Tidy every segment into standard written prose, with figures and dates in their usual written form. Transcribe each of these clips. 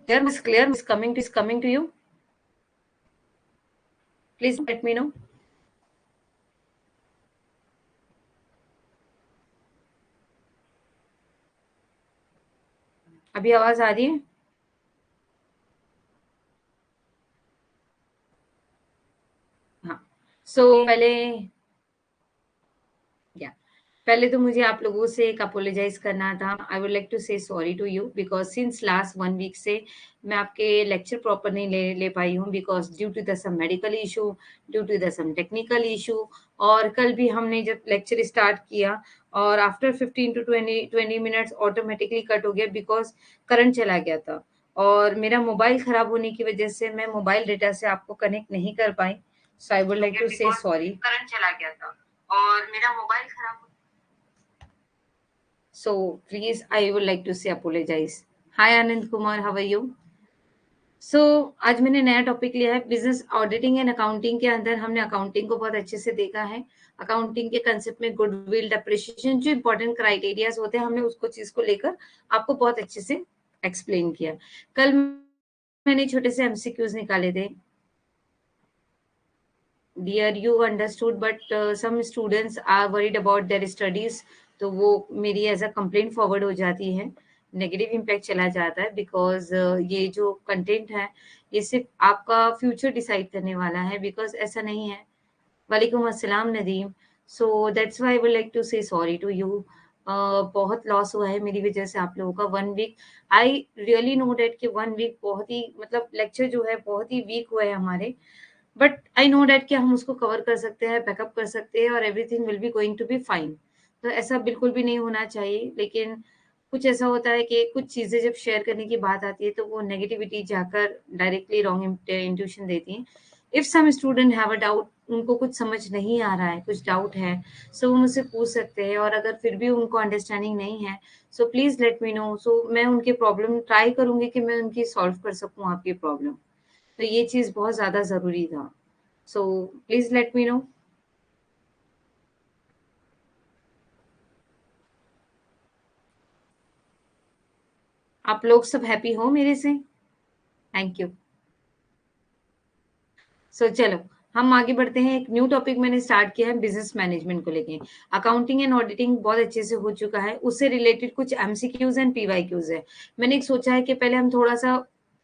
Clear, Miss coming to you. Please let me know. अभी आवाज आ रही है? हाँ। सो पहले या पहले तो मुझे आप लोगों से एक अपोलोजाइज करना था। I would like to say sorry to you because since last 1 week से मैं आपके लेक्चर प्रॉपर नहीं ले पाई हूँ because due to the some medical issue, due to the some technical issue. और कल भी हमने जब लेक्चर स्टार्ट किया और after 15 to 20 minutes automatically cut हो गया बिकॉज करंट चला गया था और मेरा मोबाइल खराब होने की वजह से मैं मोबाइल डेटा से आपको कनेक्ट नहीं कर पाई। सो I would like to say sorry. Current चला गया था और मेरा मोबाइल खराब। So please, I would like to say apologize. Hi Anand Kumar, how are you? So आज मैंने नया टॉपिक लिया है बिजनेस ऑडिटिंग एंड अकाउंटिंग के अंदर हमने अकाउंटिंग को बहुत अच्छे से देखा है। अकाउंटिंग के कंसेप्ट में गुडविल डेप्रिसिएशन जो इंपॉर्टेंट क्राइटेरियाज होते हैं हमने उसको चीज को लेकर आपको बहुत अच्छे से एक्सप्लेन किया। कल मैंने छोटे से एमसीक्यूज निकाले थे। Dear you understood but some students are worried about their studies, तो वो मेरी एज अ कंप्लेंट फॉरवर्ड हो जाती है, नेगेटिव इम्पैक्ट चला जाता है बिकॉज ये जो कंटेंट है ये सिर्फ आपका फ्यूचर डिसाइड करने वाला है बिकॉज ऐसा नहीं है। वालेकुम अस्सलाम Nadeem. So that's why I would like to say sorry to you. बहुत लॉस हुआ है मेरी वजह से आप लोगों का 1 week. I really know that कि 1 वीक बहुत ही मतलब लेक्चर जो है बहुत ही वीक हुए हैं हमारे, बट आई नो डैट कि हम उसको कवर कर सकते हैं, बैकअप कर सकते हैं और everything will be going to be fine. तो ऐसा बिल्कुल भी नहीं होना चाहिए, लेकिन कुछ ऐसा होता है कि कुछ चीज़ें जब शेयर करने की बात आती है तो वो नेगेटिविटी जाकर डायरेक्टली रॉन्ग इंट्यूशन देती हैं। If some student have a doubt, उनको कुछ समझ नहीं आ रहा है, कुछ डाउट है, सो वो मुझसे पूछ सकते हैं और अगर फिर भी उनको अंडरस्टैंडिंग नहीं है so please let me know. So मैं उनकी प्रॉब्लम ट्राई करूंगी कि मैं उनकी सॉल्व कर सकूं आपकी प्रॉब्लम। तो ये चीज़ बहुत ज़्यादा ज़रूरी था। सो प्लीज लेट मी नो। आप लोग सब हैप्पी हो मेरे से? Thank you. सो चलो हम आगे बढ़ते हैं। एक न्यू टॉपिक मैंने स्टार्ट किया है बिजनेस मैनेजमेंट को लेके। अकाउंटिंग एंड ऑडिटिंग बहुत अच्छे से हो चुका है, उससे रिलेटेड कुछ एमसीक्यूज एंड पीवाईक्यूज है। मैंने एक सोचा है कि पहले हम थोड़ा सा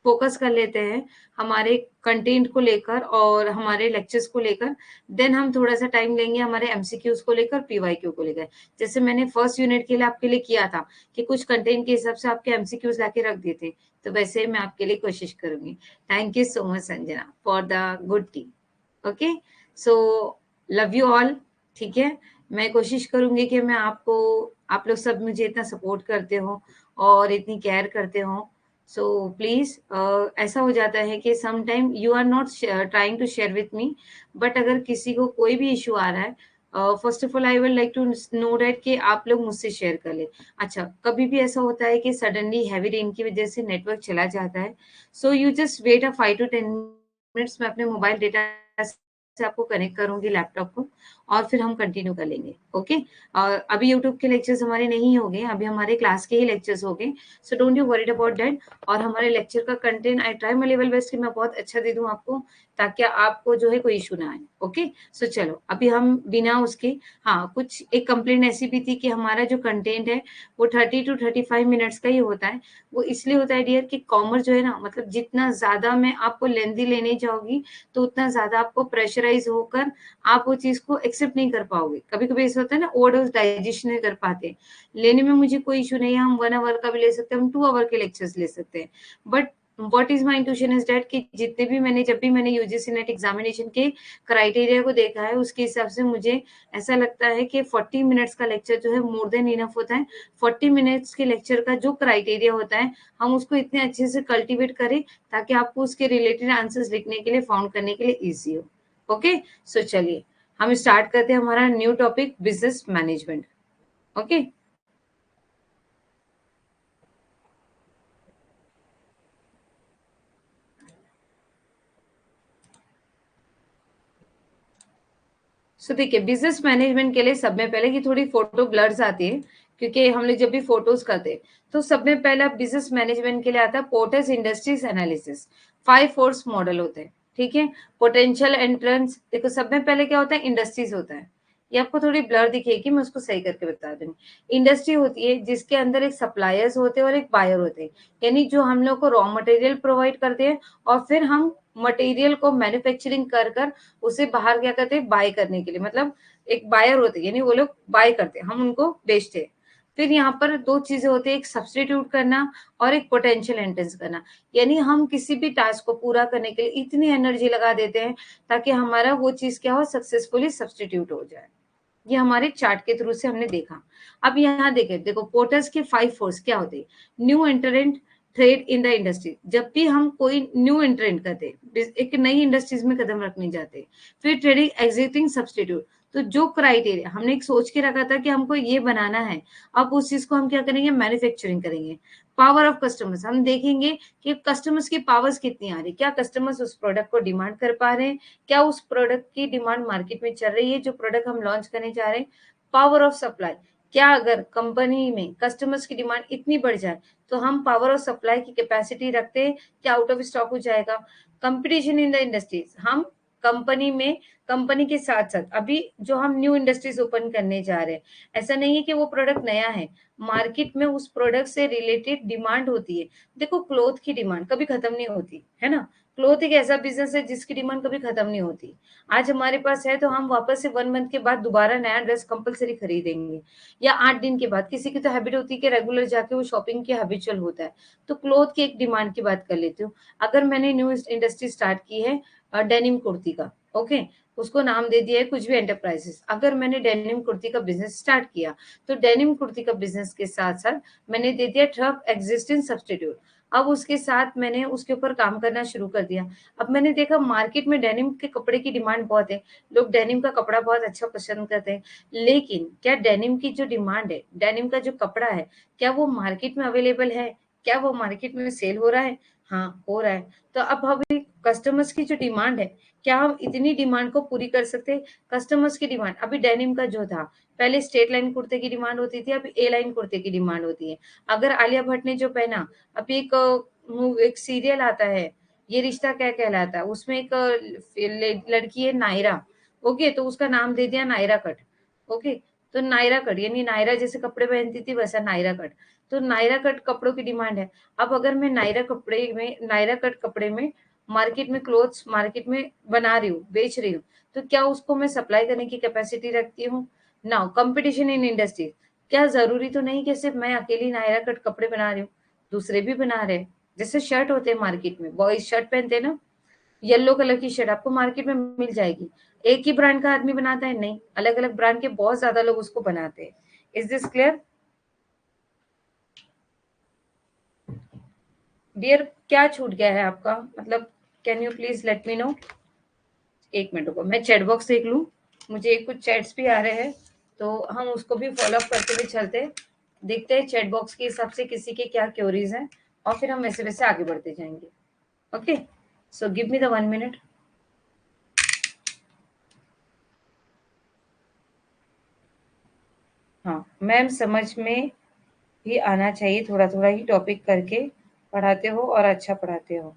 फोकस कर लेते हैं हमारे कंटेंट को लेकर और हमारे लेक्चर्स को लेकर, देन हम थोड़ा सा टाइम लेंगे हमारे एमसीक्यूज को लेकर, पीवाईक्यू को लेकर। जैसे मैंने फर्स्ट यूनिट के लिए आपके लिए किया था कि कुछ कंटेंट के हिसाब से आपके एमसीक्यूज लाके रख देते, तो वैसे मैं आपके लिए कोशिश करूंगी। Thank you so much Sanjana for the good T. Okay, so love you all. ठीक है, मैं कोशिश करूंगी कि मैं आपको, आप लोग सब मुझे इतना सपोर्ट करते हो और इतनी केयर करते हो। सो प्लीज ऐसा हो जाता है कि some time you are not trying to share with me, but अगर किसी को कोई भी इशू आ रहा है, first of all I would like to know that कि आप लोग मुझसे शेयर कर ले। अच्छा, कभी भी ऐसा होता है कि सडनली हैवी रेन की वजह से नेटवर्क चला जाता है, so you just wait a 5 to 10 minutes में अपने मोबाइल डेटा से आपको कनेक्ट करूंगी लैपटॉप को और फिर हम कंटिन्यू कर लेंगे। ओके, और अभी यूट्यूब के लेक्चर्स हमारे नहीं हो गए, अभी हमारे क्लास के ही लेक्चर्स हो गए। So don't you worried about that. और हमारे लेक्चर का content I try my level best कि मैं बहुत अच्छा दे दूं आपको, ताकि आपको जो है कोई इशू ना आए। ओके, सो चलो अभी हम बिना उसके, हाँ कुछ एक कंप्लेंट ऐसी भी थी कि हमारा जो कंटेंट है वो 30 to 35 मिनट्स का ही होता है। वो इसलिए होता है डियर कि कॉमर्स जो है ना, मतलब जितना ज्यादा मैं आपको लेंदी लेने जाऊंगी तो उतना ज्यादा आपको प्रेशराइज होकर आप वो चीज को एक्सेप्ट नहीं कर पाओगे। कभी कभी ऐसा होता है ना, ओवरडोज डाइजेशन नहीं कर पाते। लेने में मुझे कोई इशू नहीं है, हम 1 आवर का भी ले सकते हैं, हम 2 आवर के लेक्चर्स ले सकते हैं। But what is my intuition is that कि जितने भी मैंने, जब भी मैंने यूजीसी नेट एग्जामिनेशन के क्राइटेरिया को देखा है उसके हिसाब से मुझे ऐसा लगता है कि 40 मिनट्स का लेक्चर जो है मोर देन इनफ होता है। 40 मिनट्स के लेक्चर का जो क्राइटेरिया होता है हम उसको इतने अच्छे से कल्टीवेट करें ताकि आपको उसके रिलेटेड आंसर्स लिखने के लिए, फाउंड करने के लिए इजी हो। ओके, सो चलिए हम स्टार्ट करते हैं हमारा new topic business management. Okay, so देखिए बिजनेस मैनेजमेंट के लिए सब में पहले की थोड़ी फोटो ब्लर्स आती है, क्योंकि हम लोग जब भी फोटोज करते हैं तो सब में पहला बिजनेस मैनेजमेंट के लिए आता है porters industries analysis. 5 force model होते हैं, ठीक है। पोटेंशियल एंट्रेंस, देखो सब में पहले क्या होता है, इंडस्ट्रीज होता है। ये आपको थोड़ी ब्लर दिखेगी, मैं उसको सही करके बता दूंगी। इंडस्ट्री होती है जिसके अंदर एक सप्लायर्स होते हैं और एक बायर होते हैं, यानी जो हम लोग को रॉ मटेरियल प्रोवाइड करते हैं और फिर हम मटेरियल को मैन्युफैक्चरिंग कर कर उसे बाहर क्या करते हैं, बाय करने के लिए, मतलब एक बायर होते हैं, यानी वो लोग बाय करते हैं, हम उनको बेचते हैं। फिर यहाँ पर दो चीजें होती है, एक सब्सटीट्यूट करना और एक पोटेंशियल एंट्रेंस करना। यानी हम किसी भी टास्क को पूरा करने के लिए इतनी एनर्जी लगा देते हैं ताकि हमारा वो चीज क्या हो, सक्सेसफुली सब्सटीट्यूट हो जाए। ये हमारे चार्ट के थ्रू से हमने देखा। अब यहाँ देखे, देखो पोर्टर्स के 5 फोर्स क्या होते हैं। New entrant, trade in the industry, जब भी हम कोई न्यू एंट्रेंट करते, एक नई इंडस्ट्रीज में कदम रखने जाते। फिर ट्रेडिंग एग्जिस्टिंग सब्सटीट्यूट, तो जो क्राइटेरिया हमने एक सोच के रखा था कि हमको ये बनाना है, अब उस चीज को हम क्या करेंगे, मैन्युफैक्चरिंग करेंगे। पावर ऑफ कस्टमर्स, हम देखेंगे कि कस्टमर्स की पावर्स कितनी आ रही, क्या कस्टमर्स उस प्रोडक्ट को डिमांड कर पा रहे हैं, क्या उस प्रोडक्ट की डिमांड मार्केट में चल रही है जो प्रोडक्ट हम लॉन्च करने जा रहे हैं। पावर ऑफ सप्लाई, क्या अगर कंपनी में कस्टमर्स की डिमांड इतनी बढ़ जाए तो हम पावर ऑफ सप्लाई की कैपेसिटी रखते हैं, क्या आउट ऑफ स्टॉक हो जाएगा। कंपटीशन इन द इंडस्ट्रीज, हम कंपनी में, कंपनी के साथ साथ अभी जो हम न्यू इंडस्ट्रीज ओपन करने जा रहे हैं, ऐसा नहीं है कि वो प्रोडक्ट नया है, मार्केट में उस प्रोडक्ट से रिलेटेड डिमांड होती है। देखो क्लोथ की डिमांड कभी खत्म नहीं होती है ना, क्लोथ एक ऐसा बिजनेस है जिसकी डिमांड कभी खत्म नहीं होती। आज हमारे पास है तो हम वापस से 1 मंथ के बाद दोबारा नया ड्रेस कंपलसरी खरीदेंगे, या 8 दिन के बाद। किसी की तो हैबिट होती है कि रेगुलर जाके वो शॉपिंग की हैबिचुअल होता है। तो क्लोथ की एक डिमांड की बात कर लेती हूँ। अगर मैंने न्यू इंडस्ट्री स्टार्ट की है डेनिम कुर्ती का, ओके, उसको नाम दे दिया है कुछ भी एंटरप्राइजेस। अगर मैंने डेनिम कुर्ती का बिजनेस स्टार्ट किया तो डेनिम कुर्ती का बिजनेस के साथ साथ मैंने दे दिया ट्रक एग्जिस्टिंग सब्सटीट्यूट। अब उसके साथ मैंने उसके ऊपर काम करना शुरू कर दिया। अब मैंने देखा मार्केट में डेनिम के कपड़े की डिमांड बहुत है, लोग डेनिम का कपड़ा बहुत अच्छा पसंद करते हैं, लेकिन क्या डेनिम की जो डिमांड है, डेनिम का जो कपड़ा है, क्या वो मार्केट में अवेलेबल है, क्या वो मार्केट में सेल हो रहा है। हाँ हो रहा है। तो अब हमें कस्टमर्स की जो डिमांड है, क्या हम इतनी डिमांड को पूरी कर सकते हैं। कस्टमर्स की डिमांड, अभी डेनिम का जो था, पहले स्ट्रेट लाइन कुर्ते की डिमांड होती थी, अब ए लाइन कुर्ते की डिमांड होती है। अगर आलिया भट्ट ने जो पहना, अभी एक सीरियल आता है, ये रिश्ता क्या कहलाता है, उसमें एक लड़की है नायरा, ओके, तो उसका नाम दे दिया नायरा कट, ओके। तो नायरा कट यानी नायरा जैसे कपड़े पहनती थी वैसा नायरा कट, तो नायरा कट कपड़ों की डिमांड है। अब अगर मैं नायरा कट कपड़े में मार्केट में क्लोथ्स मार्केट में बना रही हूँ, बेच रही हूँ, तो क्या उसको मैं सप्लाई करने की कैपेसिटी रखती हूँ। नाउ कंपटीशन इन इंडस्ट्री, क्या जरूरी तो नहीं कि सिर्फ मैं अकेली नायरा कट कपड़े बना रही हूँ, दूसरे भी बना रहे हैं। जैसे शर्ट होते हैं मार्केट में, बॉयज शर्ट पहनते हैं ना, येलो कलर की शर्ट आपको मार्केट में मिल जाएगी। एक ही ब्रांड का आदमी बनाता है नहीं, अलग अलग ब्रांड के बहुत ज्यादा लोग उसको बनाते हैं। इज दिस क्लियर डियर, क्या छूट गया है आपका, मतलब can you please let me no. एक मिनट रुको, मैं चैट बॉक्स देख लूं, मुझे कुछ चैट्स भी आ रहे हैं, तो हम उसको भी फॉलो अप करते हुए चलते हैं। देखते हैं चैट बॉक्स के हिसाब से किसी के क्या क्योरीज हैं, और फिर हम वैसे वैसे आगे बढ़ते जाएंगे। Okay, so give me the 1 minute. हाँ मैम, समझ में भी आना चाहिए, थोड़ा थोड़ा ही टॉपिक करके पढ़ाते हो और अच्छा पढ़ाते हो।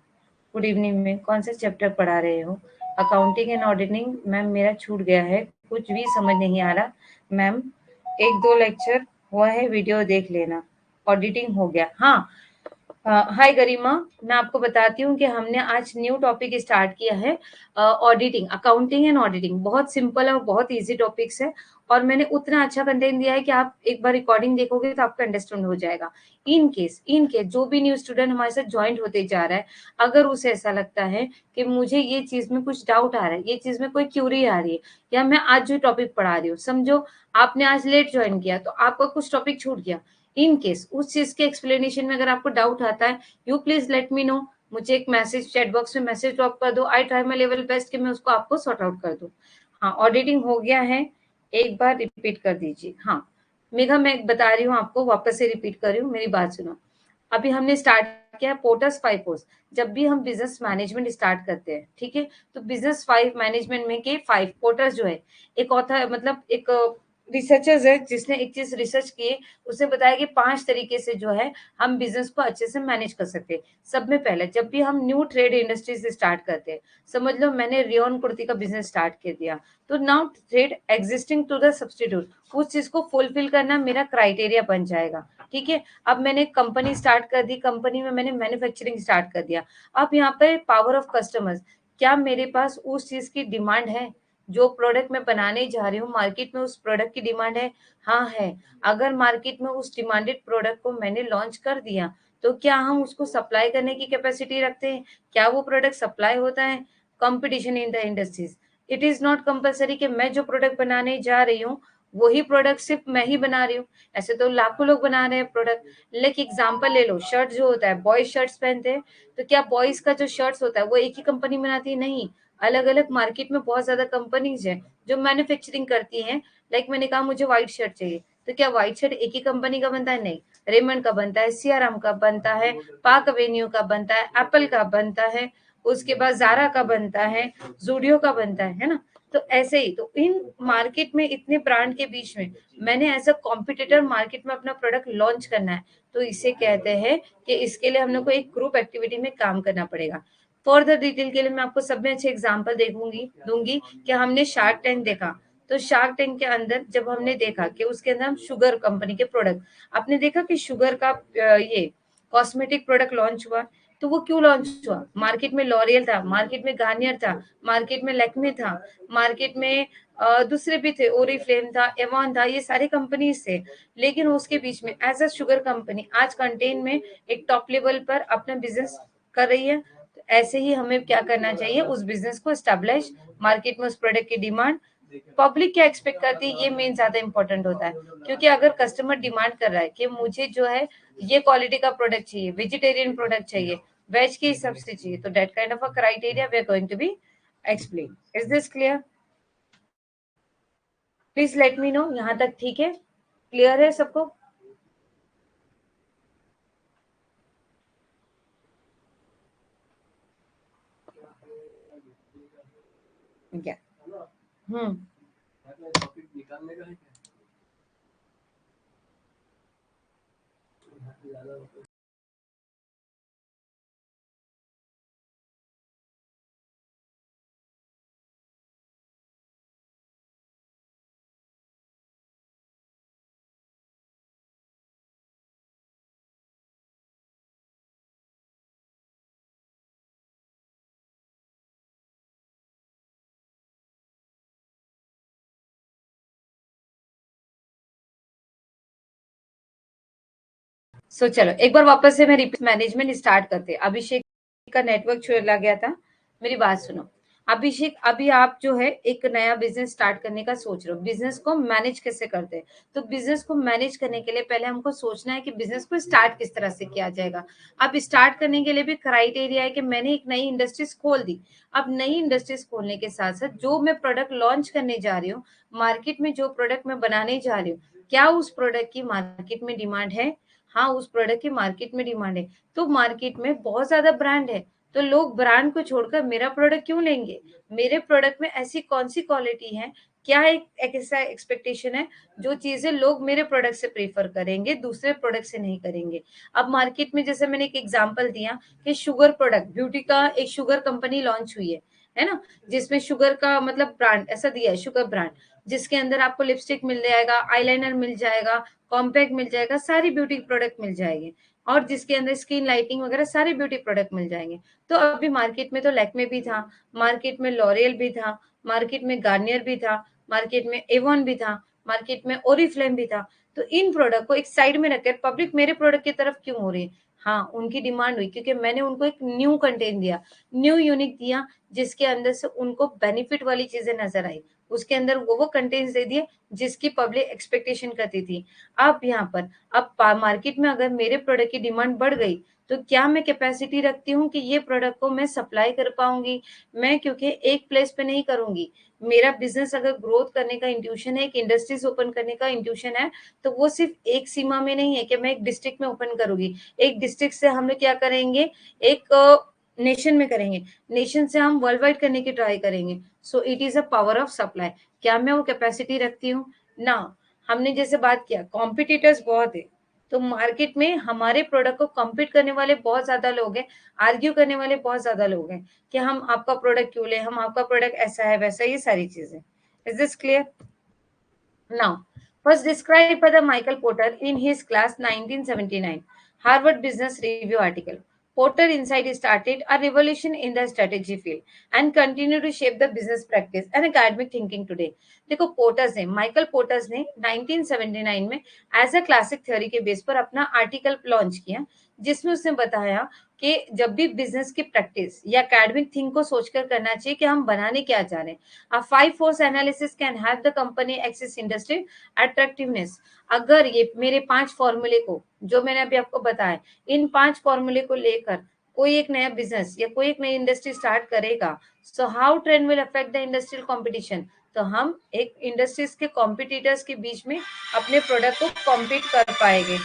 गुड इवनिंग में कौन सा चैप्टर पढ़ा रहे हो। अकाउंटिंग एंड ऑडिटिंग मैम मेरा छूट गया है, कुछ भी समझ नहीं आ रहा मैम, 1-2 लेक्चर हुआ है, वीडियो देख लेना। ऑडिटिंग हो गया, हाँ। हाय गरिमा, मैं आपको बताती हूँ कि हमने आज न्यू टॉपिक स्टार्ट किया है, ऑडिटिंग, अकाउंटिंग एंड ऑडिटिंग। बहुत सिंपल और बहुत इजी टॉपिक्स है, और मैंने उतना अच्छा कंटेंट दिया है कि आप एक बार रिकॉर्डिंग देखोगे तो आपका अंडरस्टैंड हो जाएगा। इन केस जो भी न्यू स्टूडेंट हमारे साथ ज्वाइंट होते जा रहा है, अगर उसे ऐसा लगता है कि मुझे ये चीज में कुछ डाउट आ रहा है, ये चीज में कोई क्यूरी आ रही है, या मैं आज जो टॉपिक पढ़ा रही हूँ, समझो आपने आज लेट ज्वाइन किया तो आपका कुछ टॉपिक छूट गया, इन केस उस चीज के एक्सप्लेनेशन में अगर आपको डाउट आता है, you please let me no, मुझे एक मैसेज चैट बॉक्स में मैसेज ड्रॉप कर दो, आई ट्राई माई लेवल बेस्ट कि मैं उसको आपको सॉर्ट आउट कर दूं। हाँ ऑडिटिंग हो गया है, एक बार रिपीट कर दीजिए। हाँ मेघा, मैं बता रही हूँ आपको, वापस से रिपीट कर रही हूँ, मेरी बात सुनो। अभी हमने स्टार्ट किया है पोर्टस 5 कोर्स। जब भी हम बिज़नेस मैनेजमेंट स्टार्ट करते हैं, ठीक है? तो बिज़नेस 5 मैनेजमेंट में के 5 पोर्टस जो है, एक ऑथर मतलब एक रिसर्चर्स है जिसने एक चीज़ रिसर्च की है, उसने बताया कि 5 तरीके से जो है हम बिज़नेस को अच्छे से मैनेज कर सकते हैं। सब में पहले जब भी हम न्यू ट्रेड इंडस्ट्री से स्टार्ट करते हैं, समझ लो मैंने रेयॉन कुर्ती का बिज़नेस स्टार्ट कर दिया, तो now trade existing to the substitute, उस चीज़ को फुलफिल करना मेरा क्राइटेरिया बन जाएगा, ठीक है? अब मैंने कंपनी स्टार्ट कर दी, कंपनी में मैंने मैन्युफैक्चरिंग स्टार्ट कर दिया। अब यहाँ पे पावर ऑफ कस्टमर्स, क्या मेरे पास उस चीज़ की डिमांड है? जो प्रोडक्ट मैं बनाने जा रही हूँ, मार्केट में उस प्रोडक्ट की डिमांड है? हाँ, है। अगर मार्केट में उस डिमांडेड प्रोडक्ट को मैंने लॉन्च कर दिया, तो क्या हम उसको सप्लाई करने की कैपेसिटी रखते हैं? क्या वो प्रोडक्ट सप्लाई होता है? Competition in the industries. It is not compulsory कि मैं जो प्रोडक्ट बनाने जा रही हूँ, वही प्रोडक्ट सिर्फ मैं ही बना रही हूँ। ऐसे तो लाखों लोग बना रहे हैं प्रोडक्ट। लाइक एग्जांपल ले लो, शर्ट जो होता है, बॉयज शर्ट्स पहनते हैं, तो क्या बॉयज का जो शर्ट्स होता है वो एक ही कंपनी बनाती है? नहीं, अलग अलग मार्केट में बहुत ज्यादा कंपनीज है जो मैन्युफैक्चरिंग करती हैं। लाइक मैंने कहा मुझे व्हाइट शर्ट चाहिए, तो क्या व्हाइट शर्ट एक ही कंपनी का बनता है? नहीं, रेमंड का बनता है, सियाराम का बनता है, पार्क एवेन्यू का बनता है, एप्पल का बनता है, उसके बाद जारा का बनता है, जूडियो का बनता है ना? तो ऐसे ही तो इन मार्केट में इतने ब्रांड के बीच में मैंने एज अ कॉम्पिटिटर मार्केट में अपना प्रोडक्ट लॉन्च करना है, तो इसे कहते हैं कि इसके लिए हम लोग को एक ग्रुप एक्टिविटी में काम करना पड़ेगा। फर्दर डिटेल के लिए मैं आपको सब में अच्छे एग्जांपल देखूंगी दूंगी कि हमने शार्क टैंक देखा, तो शार्क टैंक के अंदर जब हमने देखा कि उसके अंदर हम शुगर कंपनी के प्रोडक्ट, आपने देखा कि शुगर का ये कॉस्मेटिक प्रोडक्ट लॉन्च हुआ, तो वो क्यों लॉन्च हुआ? मार्केट में लॉरियल था, मार्केट में गार्नियर था, मार्केट में लैक्मे था, मार्केट में दूसरे भी थे, ओरिफ्लेम था, एवॉन था, ये सारी कंपनीज थे। लेकिन उसके बीच में एज अ शुगर कंपनी आज कंटेन में एक टॉप लेवल पर अपना बिजनेस कर रही है। तो ऐसे ही हमें क्या करना चाहिए, उस बिजनेस को स्टेब्लिश, मार्केट में उस प्रोडक्ट की डिमांड, पब्लिक क्या एक्सपेक्ट करती है, ये मेन ज्यादा इंपॉर्टेंट होता है। क्योंकि अगर कस्टमर डिमांड कर रहा है कि मुझे जो है ये क्वालिटी का प्रोडक्ट चाहिए, वेजिटेरियन प्रोडक्ट चाहिए, वेज के हिसाब से चाहिए, तो that kind of a criteria we are going to be explain. Is this clear? Please let me know, यहाँ तक ठीक है? क्लियर है सबको? क्या? हम्म। सो चलो एक बार वापस से मैं रिपीट मैनेजमेंट स्टार्ट करते हैं। अभिषेक का नेटवर्क चला गया था, मेरी बात सुनो। अभिषेक, अभी आप जो है एक नया बिजनेस स्टार्ट करने का सोच रहे हो, बिजनेस को मैनेज कैसे करते हैं? तो बिजनेस को मैनेज करने के लिए पहले हमको सोचना है कि बिजनेस को स्टार्ट किस तरह से किया जाएगा। अब स्टार्ट करने के लिए भी क्राइटेरिया है कि मैंने एक नई इंडस्ट्रीज खोल दी। अब नई इंडस्ट्रीज खोलने के साथ साथ जो मैं प्रोडक्ट लॉन्च करने जा रही हूँ, मार्केट में जो प्रोडक्ट मैं बनाने जा रही हूँ, क्या उस प्रोडक्ट की मार्केट में डिमांड है? हाँ, उस प्रोडक्ट की मार्केट में डिमांड है। तो मार्केट में बहुत ज़्यादा ब्रांड है, तो लोग ब्रांड को छोड़कर मेरा प्रोडक्ट क्यों लेंगे? मेरे प्रोडक्ट में ऐसी कौन-सी क्वालिटी है? क्या एक ऐसा एक्सपेक्टेशन है, जो चीज़ें लोग मेरे प्रोडक्ट से प्रेफ़र करेंगे, दूसरे प्रोडक्ट से नहीं करेंगे। अब मार्केट में जैसे मैंने एक एग्ज़ाम्पल दिया कि शुगर प्रोडक्ट, ब्यूटी का एक शुगर कंपनी लॉन्च हुई है ना? जिसमें शुगर का मतलब ब्रांड ऐसा दिया है, शुगर ब्रांड, जिसके अंदर आपको लिपस्टिक मिल जाएगा, आईलाइनर मिल जाएगा, कॉम्पैक्ट मिल जाएगा, सारी ब्यूटी प्रोडक्ट मिल जाएंगे, और जिसके अंदर स्किन लाइटिंग वगैरह सारे ब्यूटी प्रोडक्ट मिल जाएंगे। तो अभी मार्केट में तो लैक्मे भी था, मार्केट में लॉरियल भी था, मार्केट में गार्नियर भी था, मार्केट में एवॉन भी था, मार्केट में ओरिफ्लेम भी था। तो इन प्रोडक्ट को एक साइड में रखकर पब्लिक मेरे प्रोडक्ट की तरफ क्यों हो रही है? हाँ, उनकी डिमांड हुई क्योंकि मैंने उनको एक न्यू कंटेंट दिया, न्यू यूनिक दिया, जिसके अंदर से उनको बेनिफिट वाली चीजें नजर आई। उसके अंदर वो कंटेंट्स दे दिए जिसकी पब्लिक एक्सपेक्टेशन करती थी। अब यहाँ पर अब मार्केट में अगर मेरे प्रोडक्ट की डिमांड बढ़ गई, तो क्या मैं कैपेसिटी रखती हूँ कि ये प्रोडक्ट को मैं सप्लाई कर पाऊंगी? मैं क्योंकि एक प्लेस पे नहीं करूंगी, मेरा बिजनेस अगर ग्रोथ करने का इंट्यूशन है, एक इंडस्ट्रीज ओपन करने का इंट्यूशन है, तो वो सिर्फ एक सीमा में नहीं है कि मैं एक डिस्ट्रिक्ट में ओपन करूंगी। एक डिस्ट्रिक्ट से हम लोग क्या करेंगे, एक नेशन में करेंगे, नेशन से हम वर्ल्ड वाइड करने की ट्राई करेंगे। सो it is a power of supply. क्या मैं वो कैपेसिटी रखती हूँ ना? हमने जैसे बात किया, कॉम्पिटिटर्स बहुत है, तो मार्केट में हमारे प्रोडक्ट को कम्पीट करने वाले बहुत ज्यादा लोग हैं, आर्ग्यू करने वाले बहुत ज्यादा लोग हैं कि हम आपका प्रोडक्ट क्यों ले, हम आपका प्रोडक्ट ऐसा है वैसा, ये सारी चीजें। Is this clear? Now, was described by the Michael Porter in his class 1979 Harvard Business Review article. Porter Insight started a revolution in the strategy field and continue to shape the business practice and academic thinking today. देखो porters ने, Michael porters ने 1979 में as a classic theory के base पर अपना article launch किया, जिसमें उसने बताया कि जब भी बिजनेस की प्रैक्टिस या एकेडमिक थिंक को सोचकर करना चाहिए कि हम बनाने क्या चाह रहे हैं। A five force analysis can help the company access industry attractiveness. अगर ये मेरे 5 फॉर्मूले को, जो मैंने अभी आपको बताया, इन 5 फॉर्मूले को लेकर कोई एक नया बिजनेस या कोई एक नई इंडस्ट्री स्टार्ट करेगा, so how trend will affect the industrial competition. तो हम एक इंडस्ट्रीज के कॉम्पिटिटर्स के बीच में अपने प्रोडक्ट को कॉम्पीट कर पाएंगे।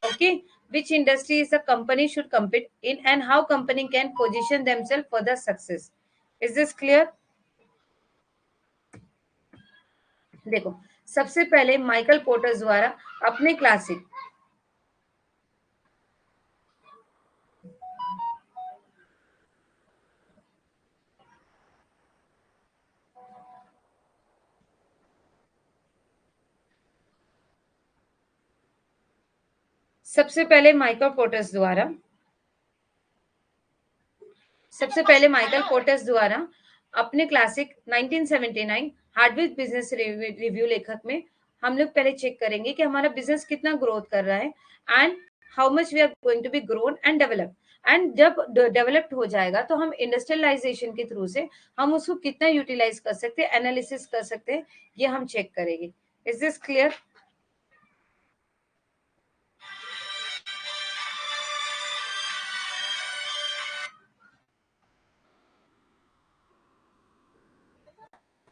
Okay, which industries a company should compete in and how company can position themselves for the success. Is this clear? देखो, सबसे पहले माइकल पोर्टर द्वारा अपने क्लासिक सबसे पहले माइकल पोर्टर्स द्वारा सबसे पहले माइकल पोर्टर्स द्वारा अपने क्लासिक 1979 हार्डवेयर बिजनेस रिव्यू लेखक में हम लोग पहले चेक करेंगे कि हमारा बिजनेस कितना ग्रोथ कर रहा है and how much we are going to be grown and develop. And जब डेवलप्ड हो जाएगा तो हम इंडस्ट्रियलाइजेशन के थ्रू से हम उसको कितना यूटिलाइज कर सकते हैं, एनालिसिस कर सकते हैं, ये हम चेक करेंगे। Is this clear?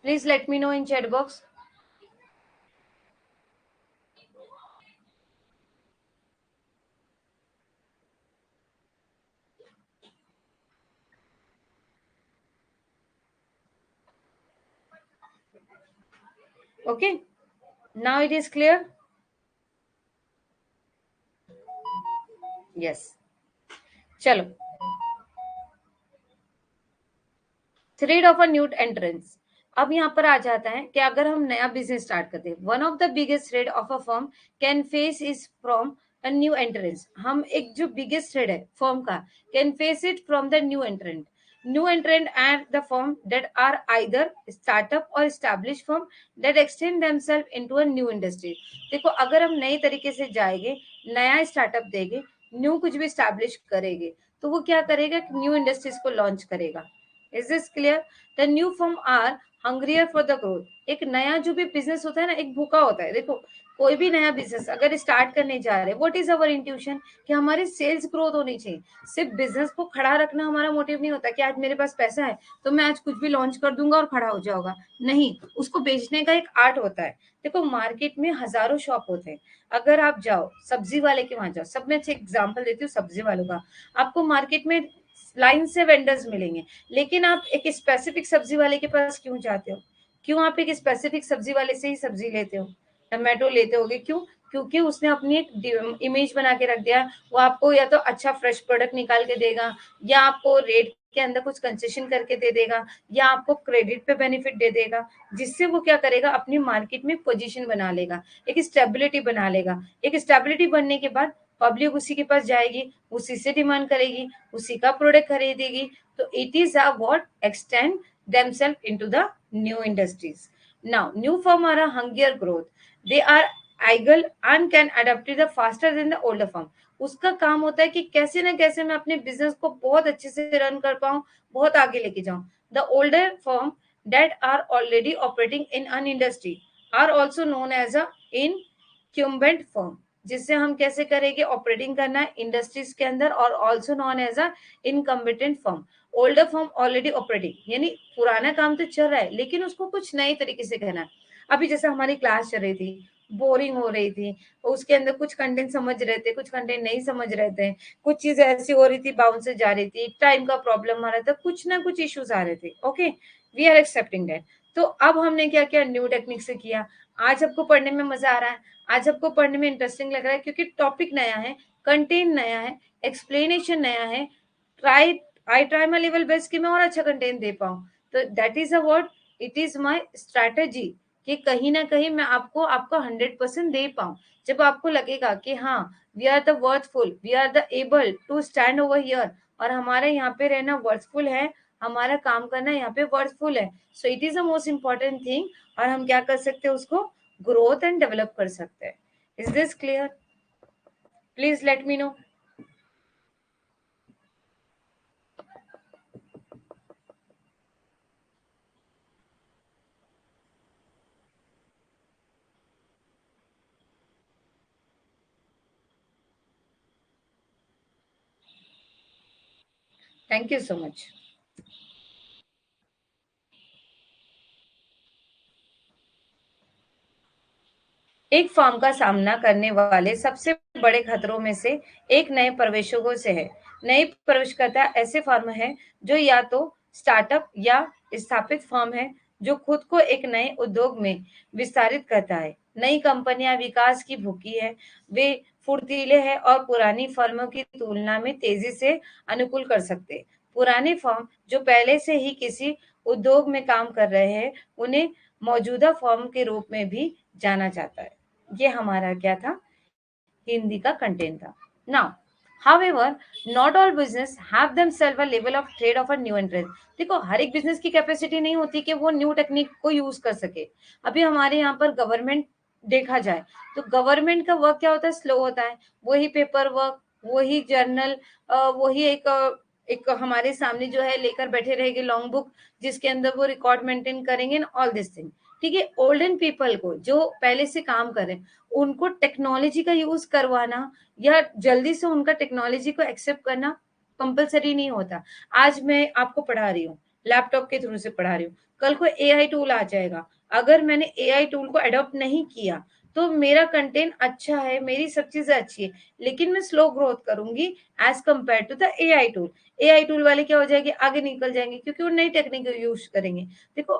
Please let me know in chat box. Okay, now it is clear. Yes, चलो, thread of a new entrance. अब यहाँ पर आ जाता है कि अगर हम नया बिजनेस स्टार्ट करते हैं, one of the biggest threat of a firm can face is from a new entrance. हम एक जो बिगेस्ट थ्रेड है फर्म का, can face it from the new entrant and the firm that are either startup or establish firm that extend themself into a new industry. देखो, अगर हम नई तरीके से जाएंगे, नया स्टार्टअप देंगे, न्यू कुछ भी स्टैब्लिश करेंगे, तो वो क्या करेगा, न्यू इंडस्ट्रीज को लॉन्च करेगा। Is this clear? The new firm are hungrier for the growth. एक नया जो भी बिजनेस होता है ना, एक भूखा होता है। देखो, कोई भी नया बिजनेस अगर स्टार्ट करने जा रहे हैं, व्हाट इज अवर इंट्यूशन, कि हमारी सेल्स ग्रोथ होनी चाहिए। सिर्फ बिजनेस को खड़ा रखना हमारा मोटिव नहीं होता कि आज मेरे पास पैसा है तो मैं आज कुछ भी लॉन्च कर दूंगा और खड़ा हो जाऊंगा। नहीं, उसको बेचने का एक आर्ट होता है। देखो, मार्केट में हजारों शॉप होते हैं। अगर आप जाओ सब्जी वाले के वहां जाओ, सब में अच्छे एग्जाम्पल देती हूँ सब्जी वालों का। आपको मार्केट में लाइन से वेंडर्स मिलेंगे, लेकिन आप एक स्पेसिफिक सब्जी वाले के पास क्यों जाते हो? क्यों आप एक स्पेसिफिक सब्जी वाले से ही सब्जी लेते हो, टमाटो लेते होगे? क्यों? क्योंकि उसने अपनी एक इमेज बना के रख दिया। वो आपको या तो अच्छा फ्रेश प्रोडक्ट निकाल के देगा, या आपको रेट के अंदर कुछ कंसेशन करके दे देगा, या आपको क्रेडिट पे बेनिफिट दे देगा, जिससे वो क्या करेगा, अपनी मार्केट में पोजीशन बना लेगा, एक स्टेबिलिटी बना लेगा। एक स्टेबिलिटी बनने के बाद पब्लिक उसी के पास जाएगी, उसी से डिमांड करेगी, उसी का प्रोडक्ट खरीदेगी। तो it is a what extend themselves into the new industries. Now, new firm are a hungrier growth. They are agile and can adapt to the faster than the older firm. उसका काम होता है कि कैसे ना कैसे मैं अपने बिजनेस को बहुत अच्छे से रन कर पाऊं, बहुत आगे लेके जाऊं। The older firm that are already operating in an industry are also known as a incumbent firm, जिससे हम कैसे करेंगे, ऑपरेटिंग करना है इंडस्ट्रीज के अंदर, और also known as a incumbent firm. Older firm already operating, यानी पुराना काम तो चल रहा है लेकिन उसको कुछ नए तरीके से करना है। अभी जैसे हमारी क्लास चल रही थी, बोरिंग हो रही थी, उसके अंदर कुछ कंटेंट समझ रहे थे, कुछ कंटेंट नहीं समझ रहे थे, कुछ चीजें ऐसी हो रही थी, बाउंस से जा रही थी, टाइम का प्रॉब्लम आ रहा था, कुछ ना कुछ इश्यूज आ रहे थे। Okay, we are accepting that. तो अब हमने क्या किया, न्यू टेक्निक से किया। आज आपको पढ़ने में मजा आ रहा है, आज आपको पढ़ने में इंटरेस्टिंग लग रहा है, क्योंकि टॉपिक नया है, कंटेंट नया है, एक्सप्लेनेशन नया है। Try I try my level best कि मैं और अच्छा कंटेंट दे पाऊं। तो that is a word, it is my strategy, कि कहीं ना कहीं मैं आपको आपका 100% दे पाऊं। जब आपको लगेगा कि हाँ, we are the worthful, we are the able to stand over here, और हमारे यहाँ पे रहना वर्थफुल है, हमारा काम करना यहाँ पे वर्थफुल है, सो it is the most important thing. और हम क्या कर सकते हैं, उसको ग्रोथ एंड डेवलप कर सकते हैं। Is this clear? Please let me no. Thank you so much. एक फर्म का सामना करने वाले सबसे बड़े खतरों में से एक नए प्रवेशकों से है। नए प्रवेशकर्ता ऐसे फर्म हैं जो या तो स्टार्टअप या स्थापित फर्म है, जो खुद को एक नए उद्योग में विस्तारित करता है। नई कंपनियां विकास की भूखी है, वे फुर्तीले हैं और पुरानी फर्मों की तुलना में तेजी से अनुकूल कर सकते हैं। पुराने फर्म जो पहले से ही किसी उद्योग में काम कर रहे हैं, उन्हें मौजूदा फर्म के रूप में भी जाना जाता है। ये हमारा क्या था, हिंदी का कंटेंट था। Now however, not all business have themselves a level of trade of a new entrant। देखो, हर एक बिजनेस की कैपेसिटी नहीं होती कि वो न्यू टेक्निक को यूज कर सके। अभी हमारे यहाँ पर गवर्नमेंट देखा जाए तो गवर्नमेंट का वर्क क्या होता है, स्लो होता है। वही पेपर वर्क, वही जर्नल, वही एक हमारे सामने जो है लेकर बैठे रहेंगे लॉन्ग बुक, जिसके अंदर वो रिकॉर्ड मेंटेन करेंगे ऑल दिस थिंग। ठीक है, ओल्डन पीपल को जो पहले से काम करें, उनको टेक्नोलॉजी का यूज करवाना या जल्दी से उनका टेक्नोलॉजी को एक्सेप्ट करना कंपलसरी नहीं होता। आज मैं आपको पढ़ा रही हूँ, लैपटॉप के थ्रू से पढ़ा रही हूँ, कल को एआई टूल आ जाएगा। अगर मैंने एआई टूल को अडॉप्ट नहीं किया तो मेरा कंटेंट अच्छा है, मेरी सब चीजें अच्छी है, लेकिन मैं स्लो ग्रोथ करूंगी as compare to the AI tool. AI tool वाले क्या हो जाएंगे, आगे निकल जाएंगे, क्योंकि वो नई टेक्निक यूज करेंगे। देखो,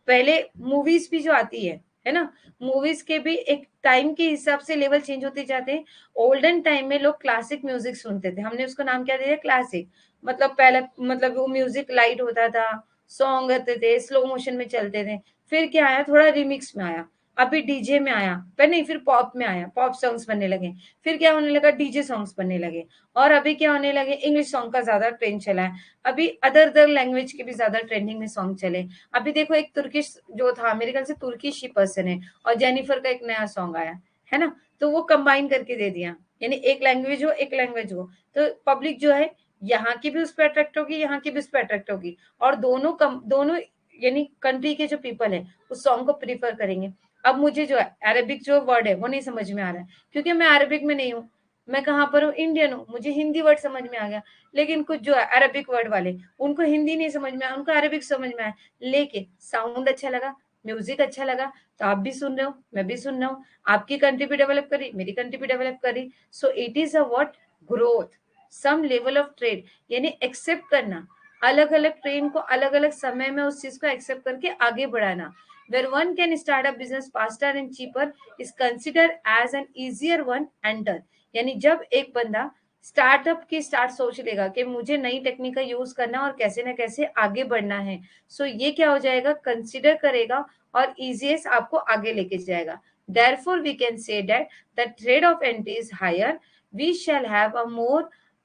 पहले मूवीज भी जो आती है ना, मूवीज के भी एक टाइम के हिसाब से लेवल चेंज होते जाते हैं। ओल्डन टाइम में लोग क्लासिक म्यूजिक सुनते थे, हमने उसको नाम क्या दिया, क्लासिक। मतलब पहले, मतलब वो म्यूजिक लाइट होता था, सॉन्ग आते थे, स्लो मोशन में चलते थे। फिर क्या आया, थोड़ा रिमिक्स में आया, अभी डीजे में आया, पर नहीं, फिर पॉप में आया, पॉप सॉन्ग्स बनने लगे। फिर क्या होने लगा, डीजे सॉन्ग्स बनने लगे। और अभी क्या होने लगे, इंग्लिश सॉन्ग का ज्यादा ट्रेंड चला है। अभी अदर अदर लैंग्वेज के भी ज्यादा ट्रेंडिंग में सॉन्ग चले। अभी देखो, एक तुर्किश जो था, मेरे ख्याल से तुर्किश ही पर्सन है, और जेनिफर का एक नया सॉन्ग आया है ना, तो वो कंबाइन करके दे दिया, यानी एक लैंग्वेज हो, एक लैंग्वेज हो, तो पब्लिक जो है यहाँ की भी उस पर अट्रैक्ट होगी, यहाँ की भी उस पर अट्रैक्ट होगी, और दोनों यानी कंट्री के जो पीपल है उस सॉन्ग को प्रीफर करेंगे। अब मुझे जो है अरेबिक जो वर्ड है वो नहीं समझ में आ रहा है, क्योंकि मैं अरेबिक में नहीं हूँ, मैं कहाँ पर हूँ, इंडियन हूँ, मुझे हिंदी वर्ड समझ में आ गया। लेकिन कुछ जो है अरेबिक वर्ड वाले, उनको हिंदी नहीं समझ में आया, उनको अरेबिक समझ में आया, लेकिन साउंड अच्छा लगा, म्यूजिक अच्छा लगा, तो आप भी सुन रहे हो, मैं भी सुन रहा हूँ, आपकी कंट्री भी डेवलप करी, मेरी कंट्री भी डेवलप करी। So it is a what, growth, some level of trade, यानी एक्सेप्ट करना, अलग अलग ट्रेन को अलग अलग समय में उस चीज को एक्सेप्ट करके आगे बढ़ाना। where one can start a business faster and cheaper is considered as an easier one enter। यानी जब एक बंदा स्टार्टअप की स्टार्ट सोच लेगा कि मुझे नई टेक्निक का यूज करना और कैसे ना कैसे आगे बढ़ना है, सो ये क्या हो जाएगा, कंसिडर करेगा और इजीएस्ट आपको आगे लेके जाएगा। therefore we can say that the trade of entry is higher। we shall have a more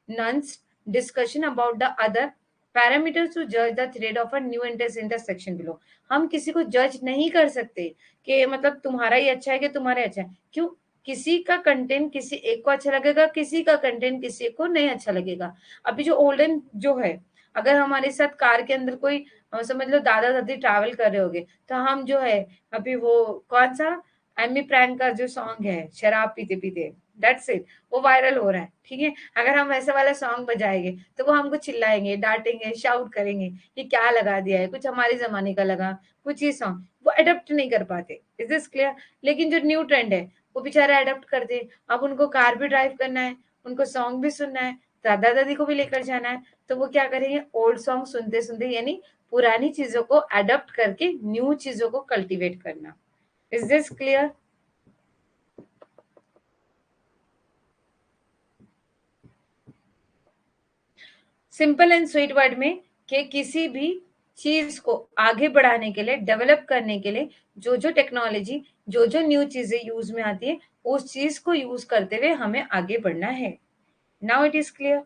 nuanced discussion about the other parameters to judge the thread of a new intersection below। हम किसी को जज नहीं कर सकते कि मतलब तुम्हारा ही अच्छा है कि तुम्हारा अच्छा है, क्यों, किसी का कंटेंट किसी एक को अच्छा लगेगा, किसी का कंटेंट किसी को नहीं अच्छा लगेगा। अभी जो ओल्डन जो है, अगर हमारे साथ कार के अंदर कोई समझ लो दादा दादी ट्रैवल कर रहे होगे, तो हम जो है अभी वो कौन सा एमी प्रैंक का जो सॉन्ग है शराब पीते पीते, दैट्स इट, वो वायरल हो रहा है, ठीक है। अगर हम वैसे वाला सॉन्ग बजाएंगे तो वो हमको चिल्लाएंगे, डांटेंगे, शाउट करेंगे, ये क्या लगा दिया है, कुछ हमारे जमाने का लगा, कुछ ही सॉन्ग वो अडॉप्ट नहीं कर पाते। Is this clear? लेकिन जो न्यू ट्रेंड है वो बेचारे अडॉप्ट करते। अब उनको कार भी ड्राइव करना है, उनको सॉन्ग भी सुनना है, दादा दादी को भी लेकर जाना है, तो वो क्या करेंगे, ओल्ड सॉन्ग सुनते सुनते, यानी पुरानी चीजों को अडॉप्ट करके न्यू चीजों को कल्टीवेट करना। Is this clear? Simple and sweet word में कि किसी भी चीज को आगे बढ़ाने के लिए, डेवलप करने के लिए, जो जो टेक्नोलॉजी, जो जो न्यू चीजें यूज में आती है, उस चीज को यूज करते हुए हमें आगे बढ़ना है। Now it is clear?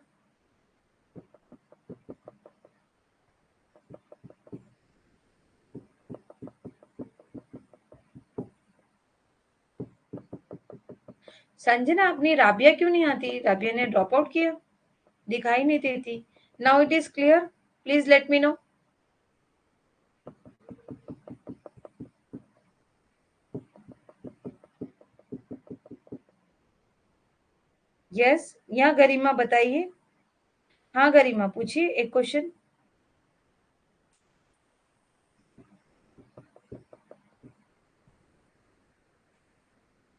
Sanjana, अपनी राबिया क्यों नहीं आती? राबिया ने ड्रॉप आउट किया, दिखाई नहीं देती। Now it is clear, please let me know. Yes, यहाँ गरिमा बताइए। हाँ गरिमा, पूछिए एक question.